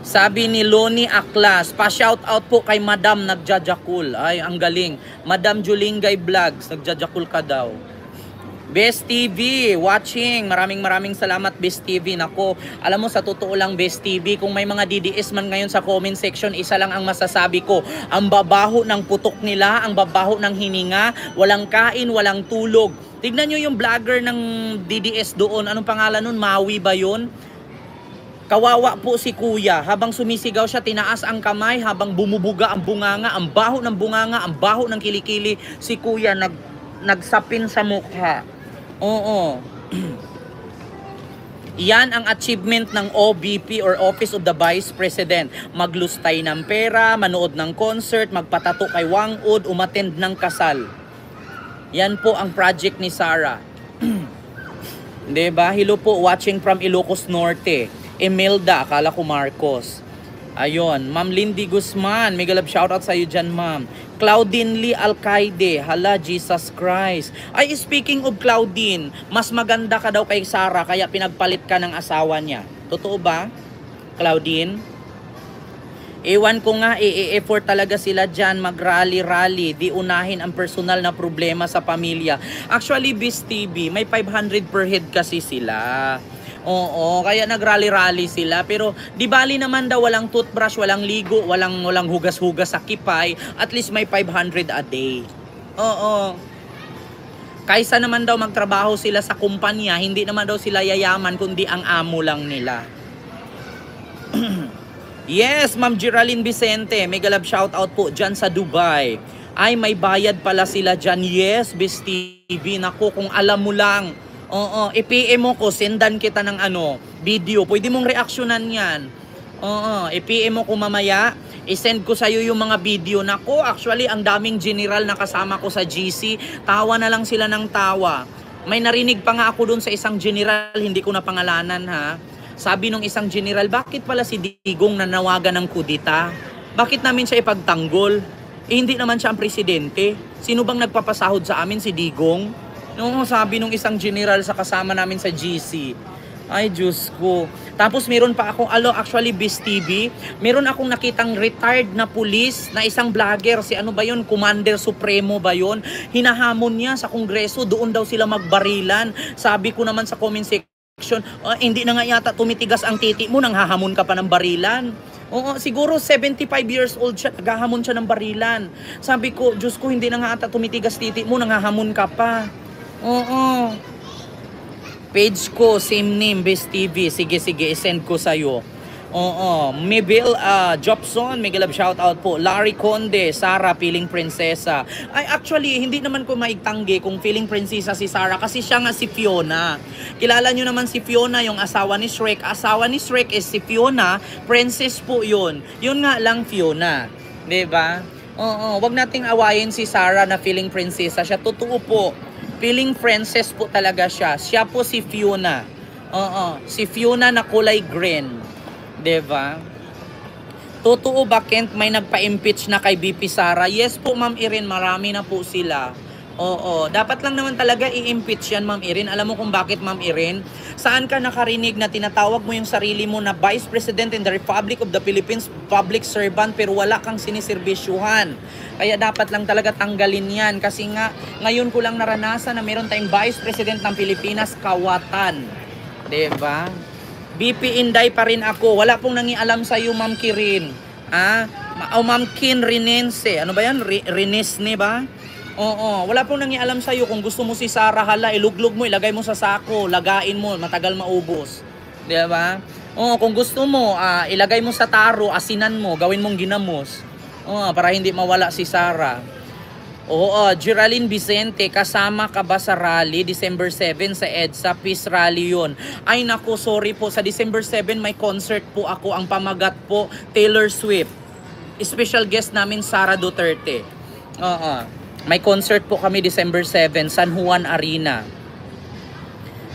Sabi ni Loni Aklas, pa-shoutout po kay Madam Nagjajakul. Ay, ang galing. Madam Julingay Vlogs, nagjajakul ka daw. Best TV, watching. Maraming salamat, Best TV. Nako, alam mo, sa totoo lang, Best TV, kung may mga DDS man ngayon sa comment section, isa lang ang masasabi ko. Ang babaho ng putok nila, ang babaho ng hininga, walang kain, walang tulog. Tignan nyo yung vlogger ng DDS doon. Anong pangalan nun? Maui ba yun? Kawawa po si kuya, habang sumisigaw siya, tinaas ang kamay, habang bumubuga ang bunganga, ang baho ng bunganga, ang baho ng kilikili, si kuya nagsapin sa mukha. Oo. Yan ang achievement ng OVP or Office of the Vice President. Maglustay ng pera, manood ng concert, magpatato kay Wang Ud, umattend ng kasal. Yan po ang project ni Sara. Diba? Hello po, watching from Ilocos Norte. Imelda, akala ko Marcos. Ayun, Ma'am Lindy Guzman, mega love shoutout sa iyo dyan, Ma'am. Claudine Lee Alcaide, hala, Jesus Christ. Ay, speaking of Claudine, mas maganda ka daw kay Sara, kaya pinagpalit ka ng asawa niya. Totoo ba, Claudine? Ewan ko nga, effort talaga sila dyan, mag-rally-rally, di unahin ang personal na problema sa pamilya. Actually, Biz TV, may 500 per head kasi sila. Oo, kaya nag-rally-rally sila. Pero di bali naman daw walang toothbrush, walang ligo, walang hugas-hugas sa kipay. At least may 500 a day. Oo. Kaysa naman daw magtrabaho sila sa kumpanya, hindi naman daw sila yayaman, kundi ang amo lang nila. Yes, Ma'am Geraldine Vicente, mega love shoutout po dyan sa Dubai. Ay, may bayad pala sila dyan. Yes, Biz TV. Naku, kung alam mo lang. Oo, i-PM mo ko, sendan kita ng video. Pwede mong reaksyonan yan. Oo, i-PM mo ko mamaya. I-send ko sa'yo yung mga video. Nako, actually, ang daming general na kasama ko sa GC. Tawa na lang sila ng tawa. May narinig pa nga ako dun sa isang general, hindi ko na pangalanan ha. Sabi nung isang general, bakit pala si Digong nanawagan ng kudita? Bakit namin siya ipagtanggol? Hindi naman siya ang presidente. Sino bang nagpapasahod sa amin, si Digong? No, sabi nung isang general sa kasama namin sa GC. Ay, Diyos ko. Tapos meron pa akong, actually, Biz TV, meron akong nakitang retired na pulis na isang vlogger. Si ano ba yun? Commander Supremo ba yun? Hinahamon niya sa Kongreso, doon daw sila magbarilan. Sabi ko naman sa comment section, hindi na nga yata tumitigas ang titi mo, nang hahamon ka pa ng barilan. Oo, siguro 75 years old siya, naghahamon siya ng barilan. Sabi ko, Diyos ko, hindi na nga ata tumitigas titi mo, nang hahamon ka pa. Oo. Page ko, same name, Biz TV. Sige, isend ko sa'yo. Oo. Mabel Jobson, mega love shoutout po. Larry Conde, Sara, feeling prinsesa. Ay, actually, hindi naman ko maitanggi kung feeling prinsesa si Sara kasi siya nga si Fiona. Kilala nyo naman si Fiona, yung asawa ni Shrek. Asawa ni Shrek is si Fiona, princess po yun. Yun nga lang Fiona. Diba? Oo, wag nating awayin si Sara na feeling prinsesa. Siya totoo po. Feeling princess po talaga siya. Siya po si Fiona. Oo, si Fiona na kulay green. Diba? Totoo ba, Kent, may nagpa-impeach na kay BP Sara? Yes po, Ma'am Irene, marami na po sila. Oo, dapat lang naman talaga i-impeach yan, Ma'am Irene. Alam mo kung bakit, Ma'am Irene? Saan ka nakarinig na tinatawag mo yung sarili mo na Vice President in the Republic of the Philippines, public servant, pero wala kang siniserbisyuhan? Kaya dapat lang talaga tanggalin yan. Kasi nga, ngayon ko lang naranasan na meron tayong Vice President ng Pilipinas, kawatan. Diba? BP Inday pa rin ako. Wala pong nangialam sa iyo, Ma'am Kirin. O Ma'am Kin Rinense. Ano ba yan? Rinesne ba? Oo, wala pong nangialam sa'yo. Kung gusto mo si Sara, hala, iluglog mo, ilagay mo sa sako, lagain mo, matagal maubos. Di ba? Oo, kung gusto mo, ilagay mo sa taro, asinan mo, gawin mong ginamos. Oo, para hindi mawala si Sara. Oo, Geraldine Vicente, kasama ka ba sa rally December 7 sa EDSA? Peace rally yun. Ay naku, sorry po. Sa December 7 may concert po ako. Ang pamagat po, Taylor Swift. Special guest namin, Sara Duterte. Oo. May concert po kami December 7, San Juan Arena.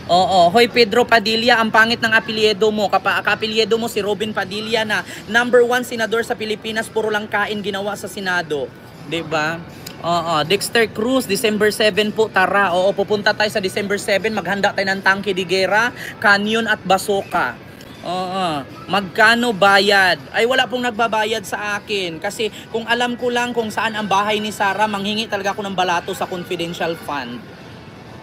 Oo. Hoy Pedro Padilla, ang pangit ng apelyido mo. Kapelyido mo si Robin Padilla na #1 senador sa Pilipinas, puro lang kain ginawa sa Senado. 'Di ba? Oo, Dexter Cruz, December 7 po, tara. Oo, pupunta tayo sa December 7, maghanda tayo ng tangke de guerra, kanyon at basoka. Oo, magkano bayad? Ay, wala pong nagbabayad sa akin. Kasi kung alam ko lang kung saan ang bahay ni Sara, manghingi talaga ako ng balato sa confidential fund.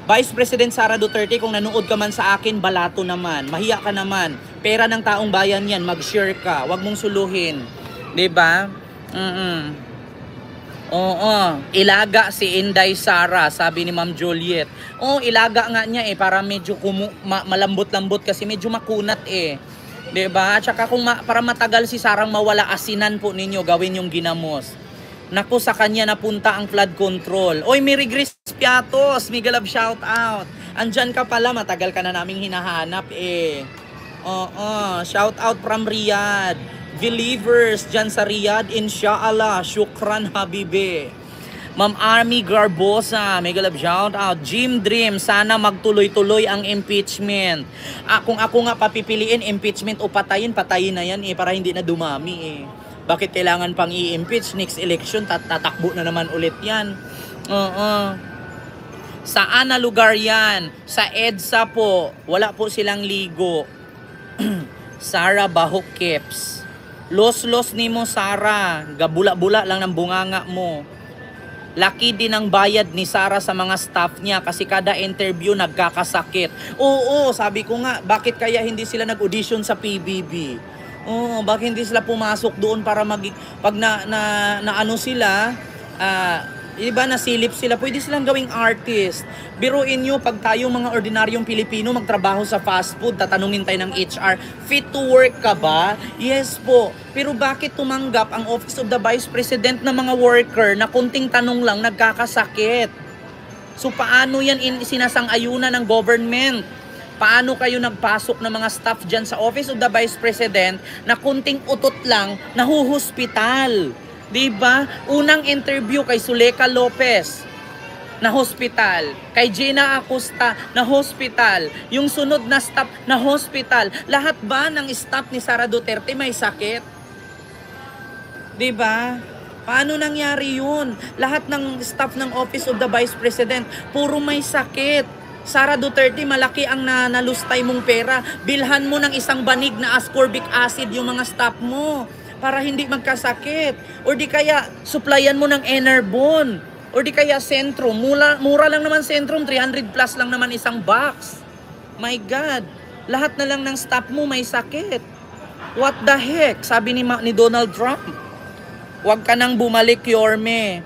Vice President Sara Duterte, kung nanood ka man sa akin, balato naman. Mahiya ka naman. Pera ng taong bayan yan, mag-share ka. Huwag mong suluhin. 'Di ba? Oo, ilaga si Inday Sara, sabi ni Ma'am Juliet. Oo, ilaga nga niya para medyo malambot-lambot kasi medyo makunat 'Di ba? At saka kung para matagal si Sarang mawala, asinan po ninyo, gawin yung ginamos. Naku, sa kanya napunta ang flood control. Oy, Mary Grace Piatos, Miguel Love, shout out. Andyan ka pala, matagal ka na naming hinahanap Oo, shout out from Riyadh. Believers dyan sa Riyadh, inshallah, shukran habibi. Ma'am Army Garbosa, mega love shout out. Jim Dream, sana magtuloy-tuloy ang impeachment. Kung ako nga papipiliin, impeachment o patayin, patayin na yan para hindi na dumami Bakit kailangan pang i-impeach? Next election, tatakbo na naman ulit yan. Saan na lugar yan? Sa EDSA po, wala po silang ligo. Sara Bahok Keps. Los ni mo, Sara. Gabula-bula lang ng bunganga mo. Laki din ang bayad ni Sara sa mga staff niya kasi kada interview nagkakasakit. Oo, sabi ko nga, bakit kaya hindi sila nag-audition sa PBB? Oo, bakit hindi sila pumasok doon para pag na ano sila, iba nasilip sila, pwede silang gawing artist. Biruin nyo, pag tayo mga ordinaryong Pilipino magtrabaho sa fast food, tatanungin tayo ng HR, fit to work ka ba? Yes po. Pero bakit tumanggap ang Office of the Vice President na mga worker na kunting tanong lang nagkakasakit? So paano yan sinasang-ayunan ng government? Paano kayo nagpasok ng mga staff dyan sa Office of the Vice President na kunting utot lang nahuhospital? Diba? Unang interview kay Zuleika Lopez na hospital, kay Gina Acosta na hospital, yung sunod na staff na hospital. Lahat ba ng staff ni Sara Duterte may sakit? Diba? Paano nangyari yun? Lahat ng staff ng Office of the Vice President puro may sakit. Sara Duterte, malaki ang nalustay mong pera. Bilhan mo ng isang banig na ascorbic acid yung mga staff mo para hindi magkasakit. Or di kaya, supplyan mo ng Enerbon. Or di kaya Centrum. Mura lang naman Centrum, 300 plus lang naman isang box. My God, lahat na lang ng staff mo may sakit. What the heck? Sabi ni Donald Trump. Huwag ka nang bumalik, Yorme.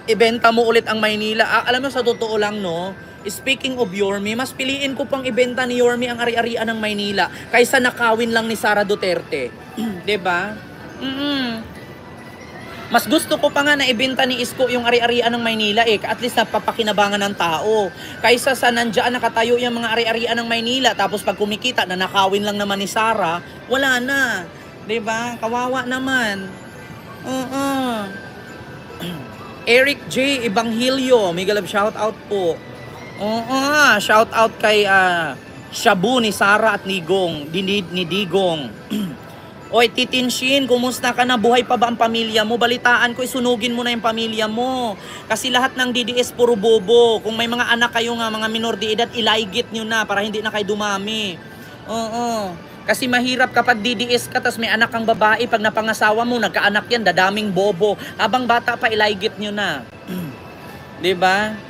Ibenta mo ulit ang Maynila. Alam mo, sa totoo lang, no? Speaking of Yorme, mas piliin ko pang ibenta ni Yorme ang ari-arian ng Maynila kaysa nakawin lang ni Sara Duterte. 'Di ba? Mas gusto ko pa nga na ibenta ni Isko yung ari-arian ng Maynila at least napapakinabangan ng tao. Kaysa sa nandiyan nakatayo yung mga ari-arian ng Maynila tapos pag kumikita na nakawin lang naman ni Sara, wala na. 'Di ba? Kawawa naman. Eric J. Evangelio, mega love shout out po. Shout out kay Shabu ni Sara at ni Digong. Oy, Titinshin, kumusta ka na? Buhay pa ba ang pamilya mo? Balitaan ko, isunugin mo na yung pamilya mo. Kasi lahat ng DDS puro bobo. Kung may mga anak kayo nga, mga minor de edad, ilaygit nyo na para hindi na kayo dumami. Kasi mahirap kapag DDS ka, tas may anak kang babae, pag napangasawa mo, nagkaanak yan, dadaming bobo. Habang bata pa, ilaygit nyo na. 'Di ba?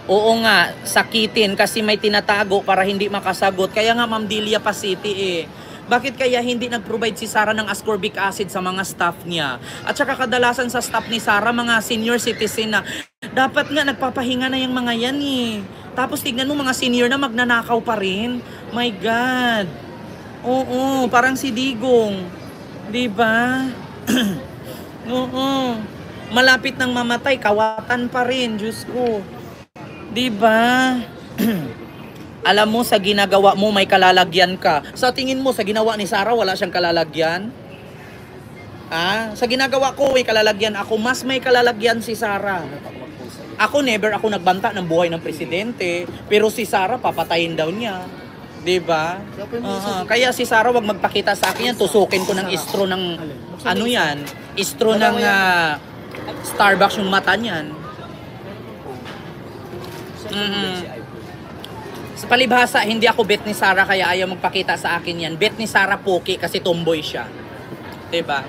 Oo nga, sakitin kasi may tinatago para hindi makasagot. Kaya nga Ma'am Delia Pasiti Bakit kaya hindi nag-provide si Sara ng ascorbic acid sa mga staff niya? At saka kadalasan sa staff ni Sara, mga senior citizen na dapat nga nagpapahinga na yung mga yan eh. Tapos tignan mo mga senior na magnanakaw pa rin. My God. Oo, parang si Digong. Diba? Oo. Malapit nang mamatay, kawatan pa rin, Diyos ko. Diba? Alam mo, sa ginagawa mo, may kalalagyan ka. Sa tingin mo, sa ginawa ni Sara, wala siyang kalalagyan? Sa ginagawa ko, may kalalagyan ako. Mas may kalalagyan si Sara. Ako, never ako nagbanta ng buhay ng presidente. Pero si Sara, papatayin daw niya. Diba? Kaya si Sara, wag magpakita sa akin yan. Tusukin ko ng istro ng, ano yan? Istro ng Starbucks yung mata niyan. Sa palibhasa, hindi ako bet ni Sara kaya ayaw magpakita sa akin yan. Bet ni Sara poki kasi tomboy siya. Diba?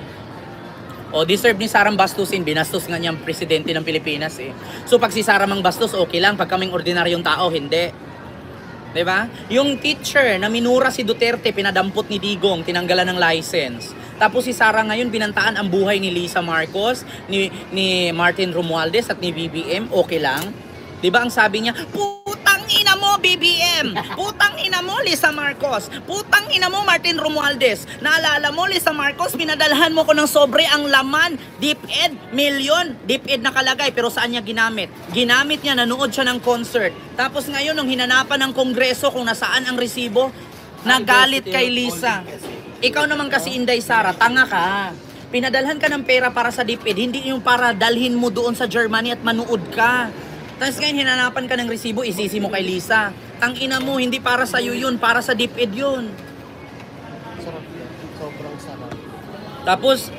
O, deserve ni Sara bastusin. Binastos nga niyang presidente ng Pilipinas eh. So, pag si Sara mang bastos, okay lang. Pag kaming ordinaryong tao, hindi. Diba? Yung teacher na minura si Duterte, pinadampot ni Digong, tinanggalan ng license. Tapos si Sara ngayon, binantaan ang buhay ni Lisa Marcos, ni Martin Romualdez at ni BBM, okay lang. Diba ang sabi niya, putang ina mo BBM, putang ina mo Lisa Marcos, putang ina mo Martin Romualdez. Naalala mo Lisa Marcos, pinadalhan mo ko ng sobre ang laman, DepEd, million, DepEd nakalagay, pero saan niya ginamit? Ginamit niya, nanood siya ng concert. Tapos ngayon, nung hinanapan ng Kongreso kung nasaan ang resibo, nagalit kay Lisa. Ikaw naman kasi Inday Sara, tanga ka. Pinadalhan ka ng pera para sa DepEd, hindi yung para dalhin mo doon sa Germany at manood ka. Tapos ngayon, hinanapan ka ng resibo, isisi mo kay Lisa. Tangina mo, hindi para sa iyo yun, para sa DepEd yun. Sarap yan. Sobrang sarap. Tapos,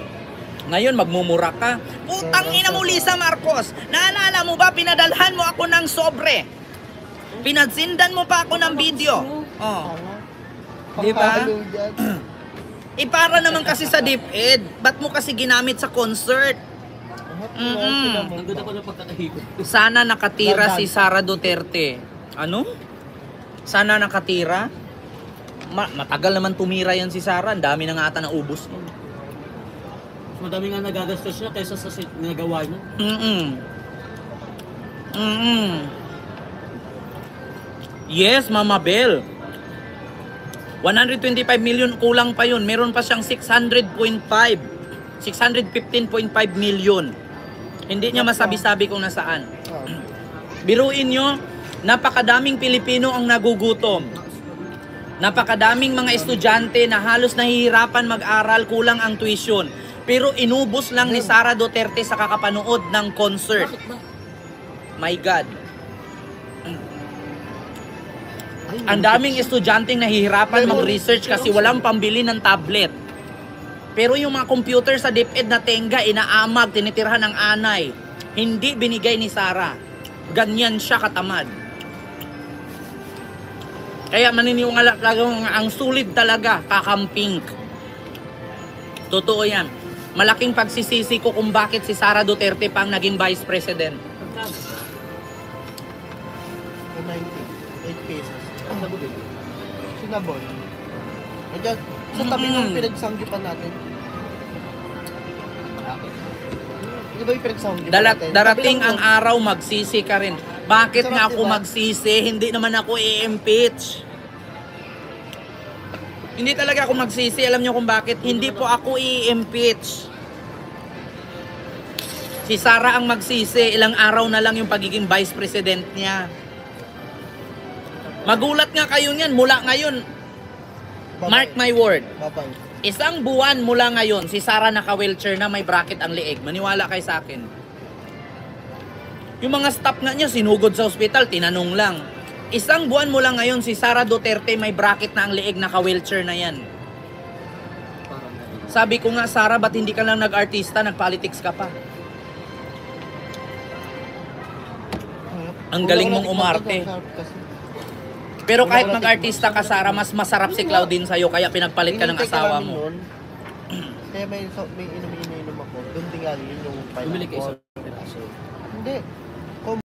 ngayon magmumura ka. Putang ina mo Lisa Marcos, naalala mo ba, pinadalhan mo ako ng sobre. Pinadsindan mo pa ako ng video. Oh. Diba? Para naman kasi sa DepEd, ba't mo kasi ginamit sa concert? Ang ganda ko ng pagkakahigop. Sana nakatira si Sara Duterte. Ano? Sana nakatira? Matagal naman tumira yan si Sara. Ang dami na nga ata na ubos nun. Madami nga nagagastos siya kaysa sa nagawa niya. Yes, Mama Bell. 125 million, kulang pa yun. Meron pa siyang 615.5 million. Hindi niya masabi-sabi kung nasaan. Biruin nyo, napakadaming Pilipino ang nagugutom. Napakadaming mga estudyante na halos nahihirapan mag-aral, kulang ang tuition. Pero inubos lang ni Sara Duterte sa kakapanood ng concert. My God. Ang daming estudyanteng nahihirapan mag-research kasi walang pambili ng tablet. Pero yung mga computer sa DepEd na tenga, inaamag, tinitirhan ng anay. Hindi binigay ni Sara. Ganyan siya katamad. Kaya maniniwala talagang ang sulit talaga, kakamping. Totoo yan. Malaking pagsisisi ko kung bakit si Sara Duterte pa ang naging Vice President. 8 pesos. Sinabon. Ayan, sa tabi ng pinagsanggipan natin. Di ba yung pinagsanggipan natin? Darating ang araw, magsisi ka rin. Bakit nga ako magsisi? Hindi naman ako i-impeach. Hindi talaga ako magsisi. Alam niyo kung bakit? Hindi po ako i-impeach. Si Sara ang magsisi. Ilang araw na lang yung pagiging Vice President niya. Magulat nga kayo niyan. Mula ngayon, mark my word. Isang buwan mula ngayon, si Sara naka-wheelchair na, may bracket ang liig. Maniwala kayo sa akin. Yung mga staff nga niya, sinugod sa ospital, tinanong lang. Isang buwan mula ngayon, si Sara Duterte may bracket na ang liig, naka-wheelchair na yan. Sabi ko nga, Sara, ba't hindi ka lang nag-artista, nag-politics ka pa? Ang galing mong umarte. Pero kahit mag-artista ka, Sara, mas masarap si Claudine sa'yo, kaya pinagpalit ka ng asawa mo. Kaya may inom ako, doon din nga yun yung Bumili ka isang Hindi.